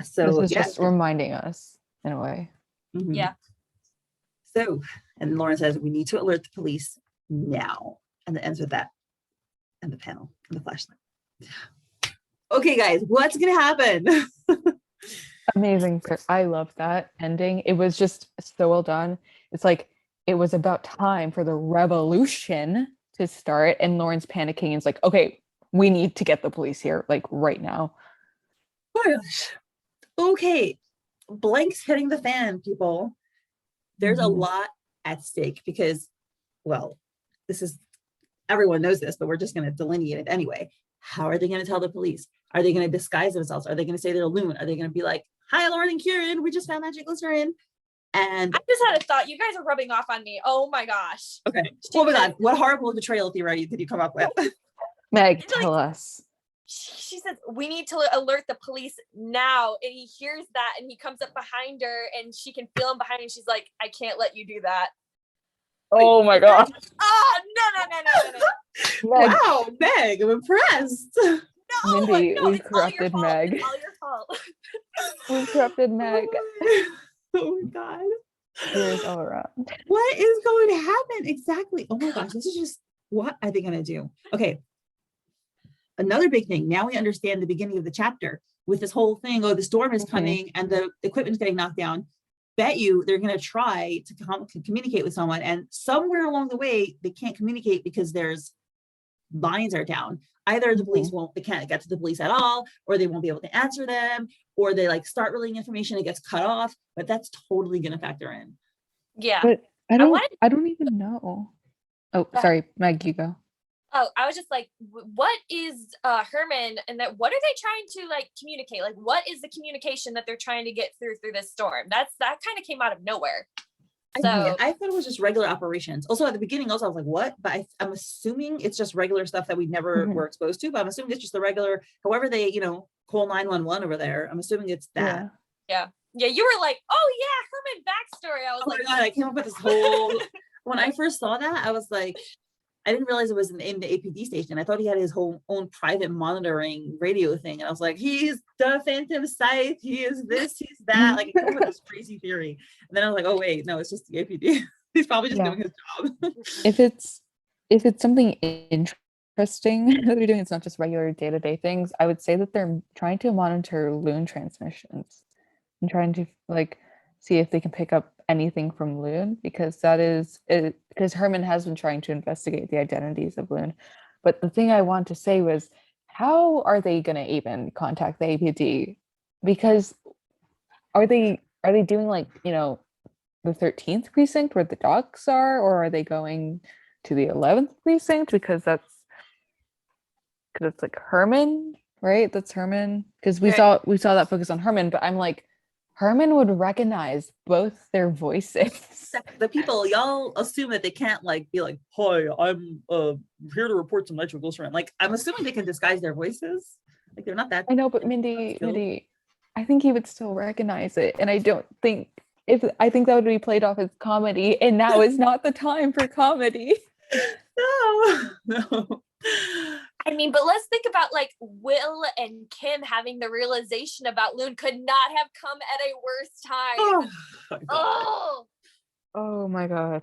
[SPEAKER 1] So
[SPEAKER 3] This is
[SPEAKER 1] yeah.
[SPEAKER 3] just reminding us in a way.
[SPEAKER 1] Mhm.
[SPEAKER 2] Yeah.
[SPEAKER 1] So, and Lauren says, we need to alert the police now. And it ends with that. And the panel and the flashlight. Okay, guys, what's going to happen?
[SPEAKER 3] Amazing. I love that ending. It was just so well done. It's like it was about time for the revolution to start, and Lauren's panicking and it's like, okay, we need to get the police here, like right now.
[SPEAKER 1] Oh my gosh. Okay, blanks hitting the fan, people. There's a
[SPEAKER 3] Mhm.
[SPEAKER 1] lot at stake because, well, this is, everyone knows this, but we're just going to delineate it anyway. How are they going to tell the police? Are they going to disguise themselves? Are they going to say they're Lune? Are they going to be like, hi, Lauren and Kieran, we just found magic glycerin? And
[SPEAKER 2] I just had a thought. You guys are rubbing off on me. Oh my gosh.
[SPEAKER 1] okay, oh my God, what horrible betrayal theory did you come up with?
[SPEAKER 3] Meg,
[SPEAKER 2] It's like-
[SPEAKER 3] tell us.
[SPEAKER 2] She says, we need to alert the police now. And he hears that and he comes up behind her and she can feel him behind her. And she's like, I can't let you do that.
[SPEAKER 3] Oh my god.
[SPEAKER 2] Oh, no.
[SPEAKER 3] Meg,
[SPEAKER 1] Wow, Meg, I'm impressed.
[SPEAKER 2] No,
[SPEAKER 3] Mindy,
[SPEAKER 2] no,
[SPEAKER 3] we've
[SPEAKER 2] it's all your
[SPEAKER 3] corrupted
[SPEAKER 2] fault.
[SPEAKER 3] Meg.
[SPEAKER 2] It's all your fault.
[SPEAKER 3] We've corrupted Meg.
[SPEAKER 1] Oh my God.
[SPEAKER 3] Tears all around.
[SPEAKER 1] What is going to happen? Exactly. Oh my gosh, this is just, what are they going to do? Okay. Another big thing. Now we understand the beginning of the chapter with this whole thing. Oh, the storm is coming and the equipment's getting knocked down. Bet you they're going to try to communicate with someone. And somewhere along the way, they can't communicate because there's lines are down. Either the police they can't get to the police at all, or they won't be able to answer them, or they like start relaying information, it gets cut off. But that's totally going to factor in.
[SPEAKER 2] Yeah.
[SPEAKER 3] But I
[SPEAKER 2] wanted-
[SPEAKER 3] don't even know. Oh,
[SPEAKER 2] ahead.
[SPEAKER 3] sorry, Meg, you go.
[SPEAKER 2] Oh, I was just like, what is Hermann and that? What are they trying to like communicate? Like, what is the communication that they're trying to get through this storm? That kind of came out of nowhere. So
[SPEAKER 1] I thought it was just regular operations. Also at the beginning, I was like, what? But I'm assuming it's just regular stuff that we never were exposed to. But I'm assuming it's just the regular, however they, call 911 over there. I'm assuming it's that.
[SPEAKER 2] Yeah. You were like, oh yeah, Hermann backstory. I was
[SPEAKER 1] Oh
[SPEAKER 2] like,
[SPEAKER 1] my God, I came up with this whole, when I first saw that, I was like, I didn't realize it was in the APD station. I thought he had his whole own private monitoring radio thing. And I was like, he's the Phantom Scythe. He is this, he's that. Like, I came up with this crazy theory. And then I was like, oh wait, no, it's just the APD. He's probably just doing his job.
[SPEAKER 3] If it's something interesting that they're doing, it's not just regular day-to-day things, I would say that they're trying to monitor Lune transmissions and trying to like see if they can pick up anything from Lune, because that is it, because Hermann has been trying to investigate the identities of Lune. But the thing I want to say was, how are they going to even contact the APD? Because are they doing like, the 13th precinct where the docks are, or are they going to the 11th precinct because it's like Hermann, right? That's Hermann, because we saw that focus on Hermann, but I'm like, Hermann would recognize both their voices.
[SPEAKER 1] The people, y'all assume that they can't like be like, hi, I'm here to report some nitroglycerin. Like, I'm assuming they can disguise their voices. Like, they're not that.
[SPEAKER 3] I know, but Mindy, I think he would still recognize it. And I think that would be played off as comedy, and now is not the time for comedy.
[SPEAKER 1] No.
[SPEAKER 2] I mean, but let's think about like Will and Kim having the realization about Lune could not have come at a worse time.
[SPEAKER 3] Oh my god.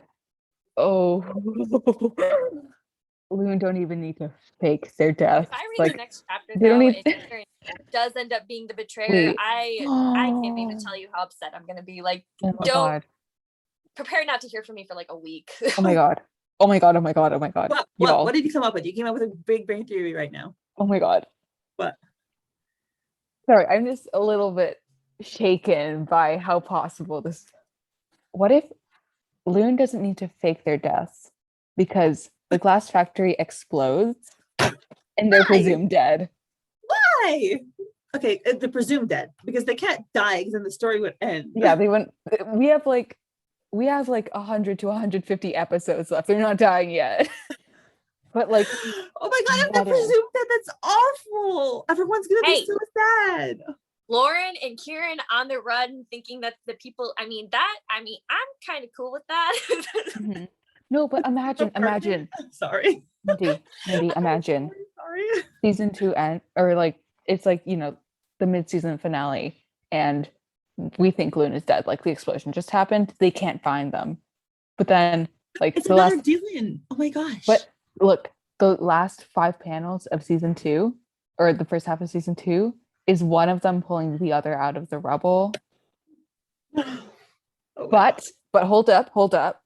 [SPEAKER 3] Oh. Lune don't even need to fake their death.
[SPEAKER 2] If I read
[SPEAKER 3] like,
[SPEAKER 2] the next chapter
[SPEAKER 3] they don't
[SPEAKER 2] though,
[SPEAKER 3] need-
[SPEAKER 2] and Kieran does end up being the betrayer,
[SPEAKER 3] Wait.
[SPEAKER 2] I can't even tell you how upset I'm gonna be. Like,
[SPEAKER 3] Oh my
[SPEAKER 2] don't
[SPEAKER 3] god.
[SPEAKER 2] prepare not to hear from me for like a week.
[SPEAKER 3] Oh my god. Oh my god. Oh my god. Oh my god.
[SPEAKER 1] What did you come up with? You came up with a big brain theory right now.
[SPEAKER 3] Oh my god.
[SPEAKER 1] What?
[SPEAKER 3] Sorry, I'm just a little bit shaken by how possible this. What if Lune doesn't need to fake their deaths because the glass factory explodes and they're presumed dead?
[SPEAKER 1] Why? Okay, they're presumed dead because they can't die because then the story would end.
[SPEAKER 3] Yeah, they went. We have like 100 to 150 episodes left. They're not dying yet. But like,
[SPEAKER 1] oh my god, if they're presumed dead, that's awful. Everyone's gonna be so sad.
[SPEAKER 2] Lauren and Kieran on the run, thinking that the people. I'm kind of cool with that.
[SPEAKER 3] No, but imagine.
[SPEAKER 1] Sorry.
[SPEAKER 3] Mindy, imagine.
[SPEAKER 1] Sorry.
[SPEAKER 3] season 2 end, or like it's like, you know, the mid-season finale, and we think Lune is dead, like the explosion just happened, they can't find them, but then like
[SPEAKER 1] It's
[SPEAKER 3] the
[SPEAKER 1] another
[SPEAKER 3] last,
[SPEAKER 1] Dylan. Oh my gosh.
[SPEAKER 3] but look, the last 5 panels of season 2, or the first half of season 2, is one of them pulling the other out of the rubble.
[SPEAKER 1] Oh my
[SPEAKER 3] But hold up.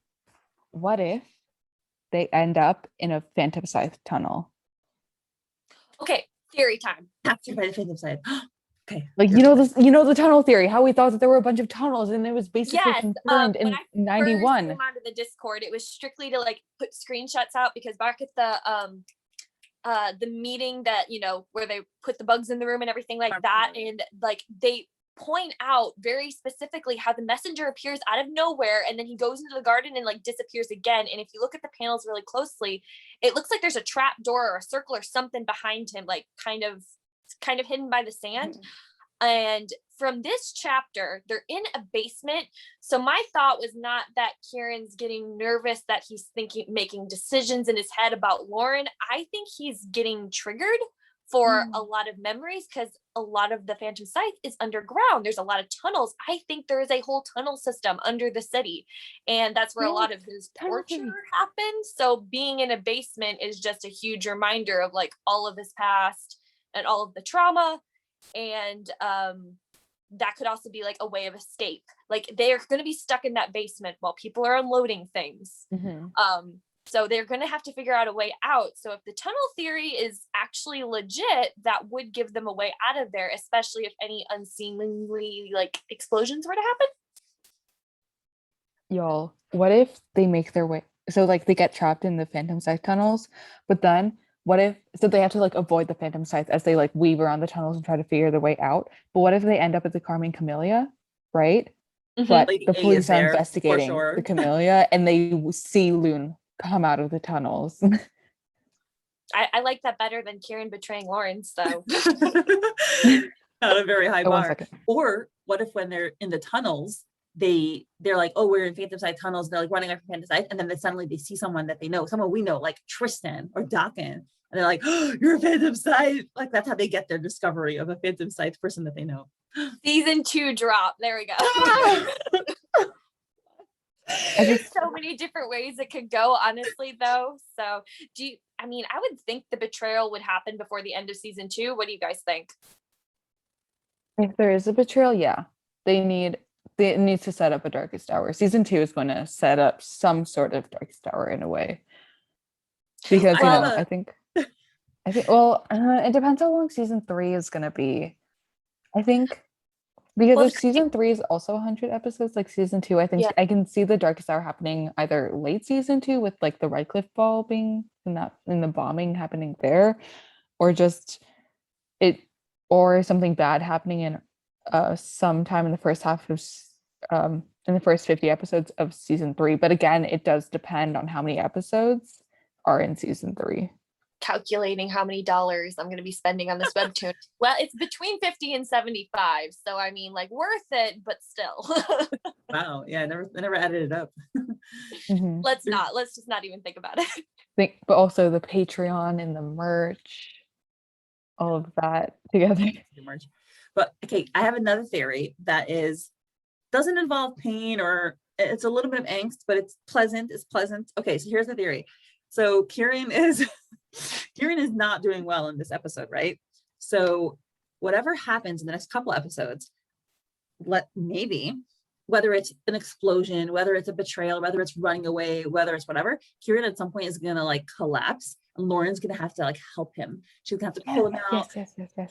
[SPEAKER 3] What if they end up in a Phantom Scythe tunnel?
[SPEAKER 2] Okay, theory time.
[SPEAKER 1] captured by the Phantom Scythe. Okay.
[SPEAKER 3] Like,
[SPEAKER 1] you're
[SPEAKER 3] you know,
[SPEAKER 1] right.
[SPEAKER 3] this, you know, the tunnel theory, how we thought that there were a bunch of tunnels, and it was basically
[SPEAKER 2] Yes,
[SPEAKER 3] confirmed
[SPEAKER 2] when
[SPEAKER 3] in
[SPEAKER 2] I first
[SPEAKER 3] 91.
[SPEAKER 2] came onto the Discord, it was strictly to like put screenshots out, because back at the meeting that, you know, where they put the bugs in the room and everything like that, and like they point out very specifically how the messenger appears out of nowhere, and then he goes into the garden and like disappears again. And if you look at the panels really closely, it looks like there's a trap door or a circle or something behind him, like kind of hidden by the sand. And from this chapter, they're in a basement. So my thought was not that Kieran's getting nervous, that he's making decisions in his head about Lauren. I think he's getting triggered for a lot of memories, because a lot of the Phantom Scythe is underground. There's a lot of tunnels. I think there is a whole tunnel system under the city, and that's where a lot of his torture happens. So being in a basement is just a huge reminder of like all of his past and all of the trauma. And that could also be like a way of escape. Like they're going to be stuck in that basement while people are unloading things. So they're going to have to figure out a way out. So if the tunnel theory is actually legit, that would give them a way out of there, especially if any unseemly like explosions were to happen.
[SPEAKER 3] Y'all, what if they make their way, so like they get trapped in the Phantom Scythe tunnels, but then what if, so they have to like avoid the Phantom Scythe as they like weave around the tunnels and try to figure their way out, but what if they end up at the Carmine Camellia, right? But
[SPEAKER 1] Lady
[SPEAKER 3] the
[SPEAKER 1] A
[SPEAKER 3] police
[SPEAKER 1] is
[SPEAKER 3] are
[SPEAKER 1] there, for
[SPEAKER 3] investigating
[SPEAKER 1] sure.
[SPEAKER 3] the Camellia, and they see Lune come out of the tunnels.
[SPEAKER 2] I like that better than Kieran betraying Lauren. So
[SPEAKER 1] Not a very high
[SPEAKER 3] Oh, 1
[SPEAKER 1] bar.
[SPEAKER 3] second.
[SPEAKER 1] Or what if when they're in the tunnels, they're like, oh, we're in Phantom Scythe tunnels. They're like running after Phantom Scythe, and then suddenly they see someone that they know, someone we know, like Tristan or Dakin, and they're like, oh, you're a Phantom Scythe. Like that's how they get their discovery of a Phantom Scythe person that they know.
[SPEAKER 2] season 2 drop. There we go. There's so many different ways it could go, honestly, though. So I would think the betrayal would happen before the end of season 2. What do you guys think?
[SPEAKER 3] If there is a betrayal, yeah, it needs to set up a Darkest Hour. Season 2 is going to set up some sort of Darkest Hour in a way, because I think well, it depends how long season 3 is going to be. I think because if season 3 is also 100 episodes like season 2, I think I can see the Darkest Hour happening either late season 2 with like the Redcliffe ball being in the bombing happening there, or just it, or something bad happening in sometime in the first half of in the first 50 episodes of season 3. But again, it does depend on how many episodes are in season 3.
[SPEAKER 2] Calculating how many dollars I'm going to be spending on this webtoon. Well, it's between 50 and 75. So I mean, like, worth it, but still.
[SPEAKER 1] Wow. Yeah, I never added it up.
[SPEAKER 2] Let's just not even think about it.
[SPEAKER 3] But also the Patreon and the merch, all of that together.
[SPEAKER 1] But okay, I have another theory that doesn't involve pain, or it's a little bit of angst, but it's pleasant. Okay, so here's the theory. So Kieran is not doing well in this episode, right? So whatever happens in the next couple episodes, maybe whether it's an explosion, whether it's a betrayal, whether it's running away, whether it's whatever, Kieran at some point is gonna like collapse, and Lauren's gonna have to like help him. She's gonna have to pull him out,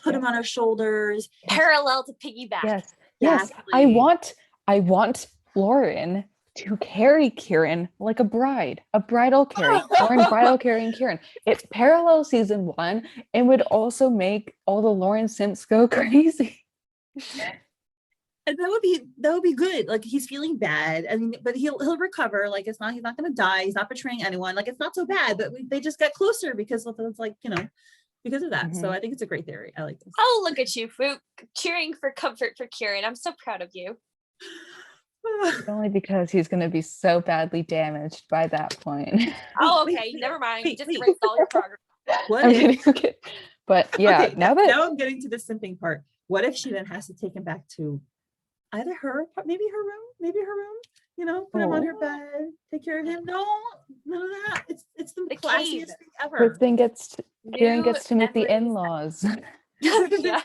[SPEAKER 1] put him on her shoulders,
[SPEAKER 2] parallel to piggyback.
[SPEAKER 3] Yes. I want Lauren to carry Kieran like a bridal carry. Lauren bridal carrying Kieran. It parallels season 1 and would also make all the Lauren simps go crazy.
[SPEAKER 1] And that would be good. Like he's feeling bad. I mean, but he'll recover. Like he's not gonna die. He's not betraying anyone. Like it's not so bad. But they just get closer because it's like, because of that. So I think it's a great theory. I like this.
[SPEAKER 2] Oh, look at you, Fwoot, cheering for comfort for Kieran. I'm so proud of you.
[SPEAKER 3] Only because he's going to be so badly damaged by that point.
[SPEAKER 2] Oh, okay. Never mind. Just erase all your progress.
[SPEAKER 1] What
[SPEAKER 3] I'm
[SPEAKER 1] if?
[SPEAKER 3] kidding. Okay. But yeah,
[SPEAKER 1] Okay,
[SPEAKER 3] now that
[SPEAKER 1] now I'm getting to the simping part. What if she then has to take him back to either maybe her room, put him on her
[SPEAKER 3] oh,
[SPEAKER 1] bed, take care of him. No, none of that. It's the
[SPEAKER 2] The
[SPEAKER 1] classiest
[SPEAKER 2] cave.
[SPEAKER 1] thing ever.
[SPEAKER 3] Kristen Kieran
[SPEAKER 2] New
[SPEAKER 3] gets to meet the
[SPEAKER 2] memories.
[SPEAKER 3] in-laws.
[SPEAKER 2] Yeah.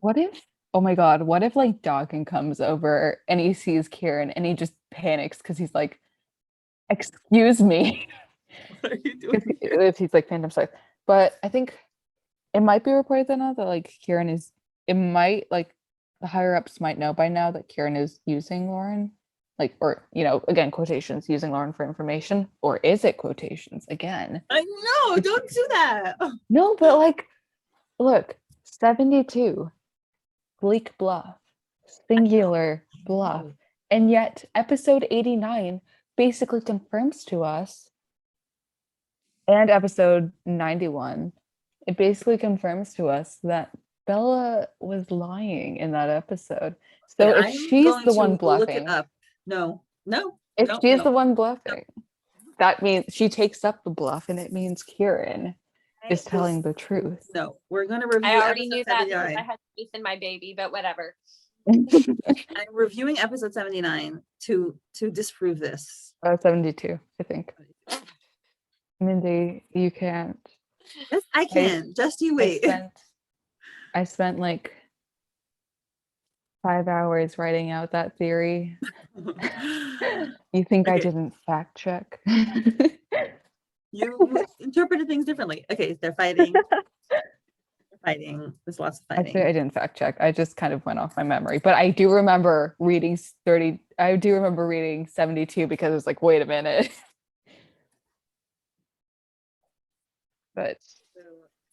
[SPEAKER 3] What if, oh my God, what if like Dawkins comes over and he sees Kieran and he just panics because he's like, excuse me.
[SPEAKER 1] What are you doing here?
[SPEAKER 3] If he's like phantom size. But I think it might be reported now that like Kieran is, it might like the higher ups might know by now that Kieran is using Lauren, like, or, again, quotations, using Lauren for information, or is it quotations again?
[SPEAKER 1] I know, don't do that.
[SPEAKER 3] No, but like, look, 72, Bleak Bluff, singular bluff.
[SPEAKER 1] know.
[SPEAKER 3] And yet, episode 89 basically confirms to us, and episode 91, it basically confirms to us that Bella was lying in that episode. So
[SPEAKER 1] Okay,
[SPEAKER 3] if
[SPEAKER 1] I'm
[SPEAKER 3] she's
[SPEAKER 1] going
[SPEAKER 3] the
[SPEAKER 1] to
[SPEAKER 3] one
[SPEAKER 1] look it
[SPEAKER 3] bluffing,
[SPEAKER 1] up. No, no,
[SPEAKER 3] if
[SPEAKER 1] no,
[SPEAKER 3] she's
[SPEAKER 1] no,
[SPEAKER 3] the one
[SPEAKER 1] no.
[SPEAKER 3] bluffing, that means she takes up the bluff and it means Kieran is telling the truth.
[SPEAKER 1] No, we're going to
[SPEAKER 2] I
[SPEAKER 1] review
[SPEAKER 2] already
[SPEAKER 1] episode
[SPEAKER 2] knew that because I
[SPEAKER 1] 79.
[SPEAKER 2] had faith in my baby, but whatever.
[SPEAKER 1] I'm reviewing episode 79 to disprove this.
[SPEAKER 3] 72, I think. Mindy, you can't.
[SPEAKER 1] Yes, I can. Just you wait.
[SPEAKER 3] I spent like 5 hours writing out that theory. You think I
[SPEAKER 1] Okay.
[SPEAKER 3] didn't fact check?
[SPEAKER 1] You interpreted things differently. Okay, they're fighting. They're fighting. There's lots of
[SPEAKER 3] Actually, I
[SPEAKER 1] fighting.
[SPEAKER 3] didn't fact check. I just kind of went off my memory. But I do remember reading 72 because it was like, wait a minute. But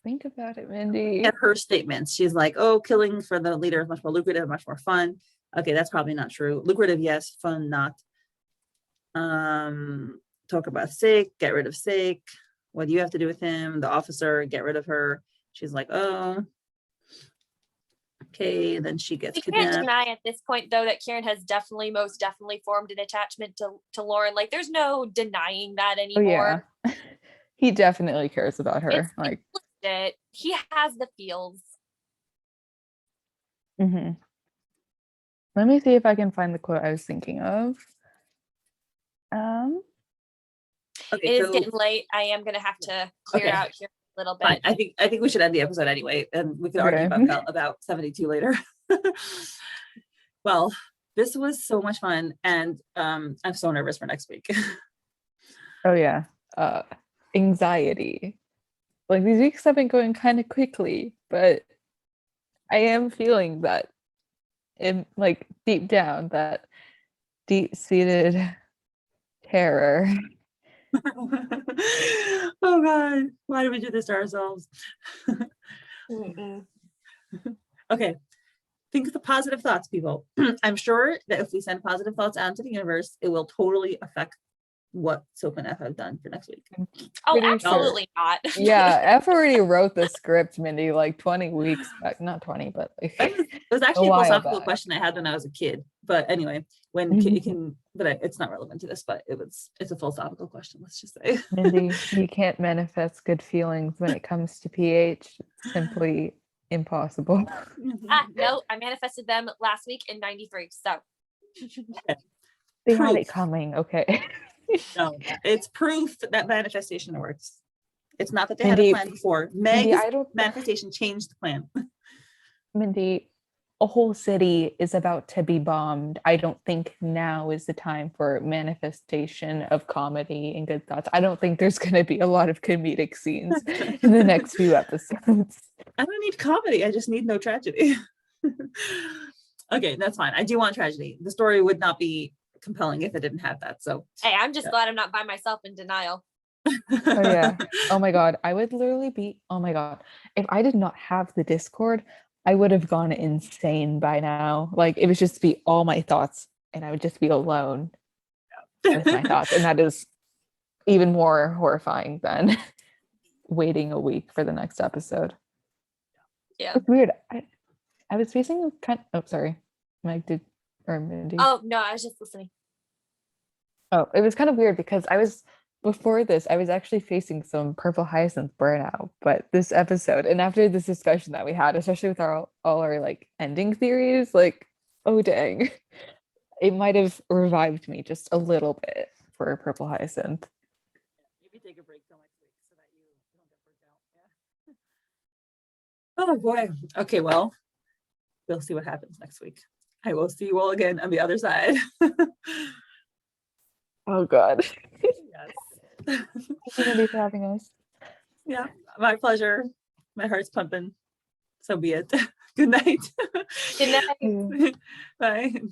[SPEAKER 3] think about it, Mindy.
[SPEAKER 1] At her statements, she's like, "Oh, killing for the leader is much more lucrative, much more fun." Okay, that's probably not true. Lucrative, yes. Fun, not. Talk about Sick, get rid of Sick. What do you have to do with him? The officer, get rid of her. She's like, "Oh, okay." Then she gets
[SPEAKER 2] We can't
[SPEAKER 1] kidnapped.
[SPEAKER 2] deny at this point, though, that Kieran has most definitely formed an attachment to Lauren. Like, there's no denying that
[SPEAKER 3] Oh
[SPEAKER 2] anymore.
[SPEAKER 3] yeah. He definitely cares about her.
[SPEAKER 2] It's
[SPEAKER 3] Like,
[SPEAKER 2] legit. He has the feels.
[SPEAKER 3] let me see if I can find the quote I was thinking of.
[SPEAKER 1] Okay,
[SPEAKER 2] It is
[SPEAKER 1] so
[SPEAKER 2] getting late. I am gonna have to clear
[SPEAKER 1] Okay.
[SPEAKER 2] out here a little
[SPEAKER 1] fine.
[SPEAKER 2] bit.
[SPEAKER 1] I think we should end the episode anyway, and we can argue
[SPEAKER 3] Okay.
[SPEAKER 1] about 72 later. Well, this was so much fun, and I'm so nervous for next week.
[SPEAKER 3] Oh yeah. Anxiety. Like these weeks have been going kind of quickly, but I am feeling that in like deep down that deep-seated terror.
[SPEAKER 1] Oh God, why do we do this to ourselves? Okay, think of the positive thoughts, people. I'm sure that if we send positive thoughts out into the universe, it will totally affect what Soap and F have done for next week.
[SPEAKER 2] Oh,
[SPEAKER 3] Pretty
[SPEAKER 2] absolutely not.
[SPEAKER 3] Yeah, F already wrote the script, Mindy, like 20 weeks back. Not 20, but like
[SPEAKER 1] It was actually a
[SPEAKER 3] while
[SPEAKER 1] philosophical
[SPEAKER 3] back.
[SPEAKER 1] question I had when I was a kid. But anyway, it's not relevant to this, but it's a philosophical question, let's just say.
[SPEAKER 3] Mindy, you can't manifest good feelings when it comes to pH. It's simply impossible.
[SPEAKER 2] No, I manifested them last week in 93. So
[SPEAKER 3] They had
[SPEAKER 1] Proof.
[SPEAKER 3] it coming, okay.
[SPEAKER 1] No, it's proof that manifestation works. It's not that they had
[SPEAKER 3] Mindy-
[SPEAKER 1] a plan before.
[SPEAKER 3] Mindy,
[SPEAKER 1] Meg's
[SPEAKER 3] I don't
[SPEAKER 1] manifestation changed the plan.
[SPEAKER 3] Mindy, a whole city is about to be bombed. I don't think now is the time for manifestation of comedy and good thoughts. I don't think there's going to be a lot of comedic scenes in the next few episodes.
[SPEAKER 1] I don't need comedy. I just need no tragedy. Okay, that's fine. I do want tragedy. The story would not be compelling if it didn't have that. So
[SPEAKER 2] hey, I'm just glad I'm not by myself in denial.
[SPEAKER 3] Oh yeah. Oh my God. I would literally be, oh my God. If I did not have the Discord, I would have gone insane by now. Like it would just be all my thoughts and I would just be alone with my thoughts. And that is even more horrifying than waiting a week for the next episode.
[SPEAKER 2] Yeah.
[SPEAKER 3] It's weird. I was facing sorry. Meg did or Mindy.
[SPEAKER 2] Oh no, I was just listening.
[SPEAKER 3] Oh, it was kind of weird because I was before this, I was actually facing some purple hyacinth burnout, but this episode and after this discussion that we had, especially with all our like ending theories, like, oh dang, it might have revived me just a little bit for purple hyacinth.
[SPEAKER 1] Maybe take a break till next week so that you don't get burnt out. Yeah. Oh boy. Okay, well, we'll see what happens next week. I will see you all again on the other side.
[SPEAKER 3] Oh god.
[SPEAKER 1] Yes.
[SPEAKER 3] Thank you, Mindy, for having us.
[SPEAKER 1] Yeah, my pleasure. My heart's pumping. So be it. Good night.
[SPEAKER 2] Good night.
[SPEAKER 3] Yeah.
[SPEAKER 1] Bye.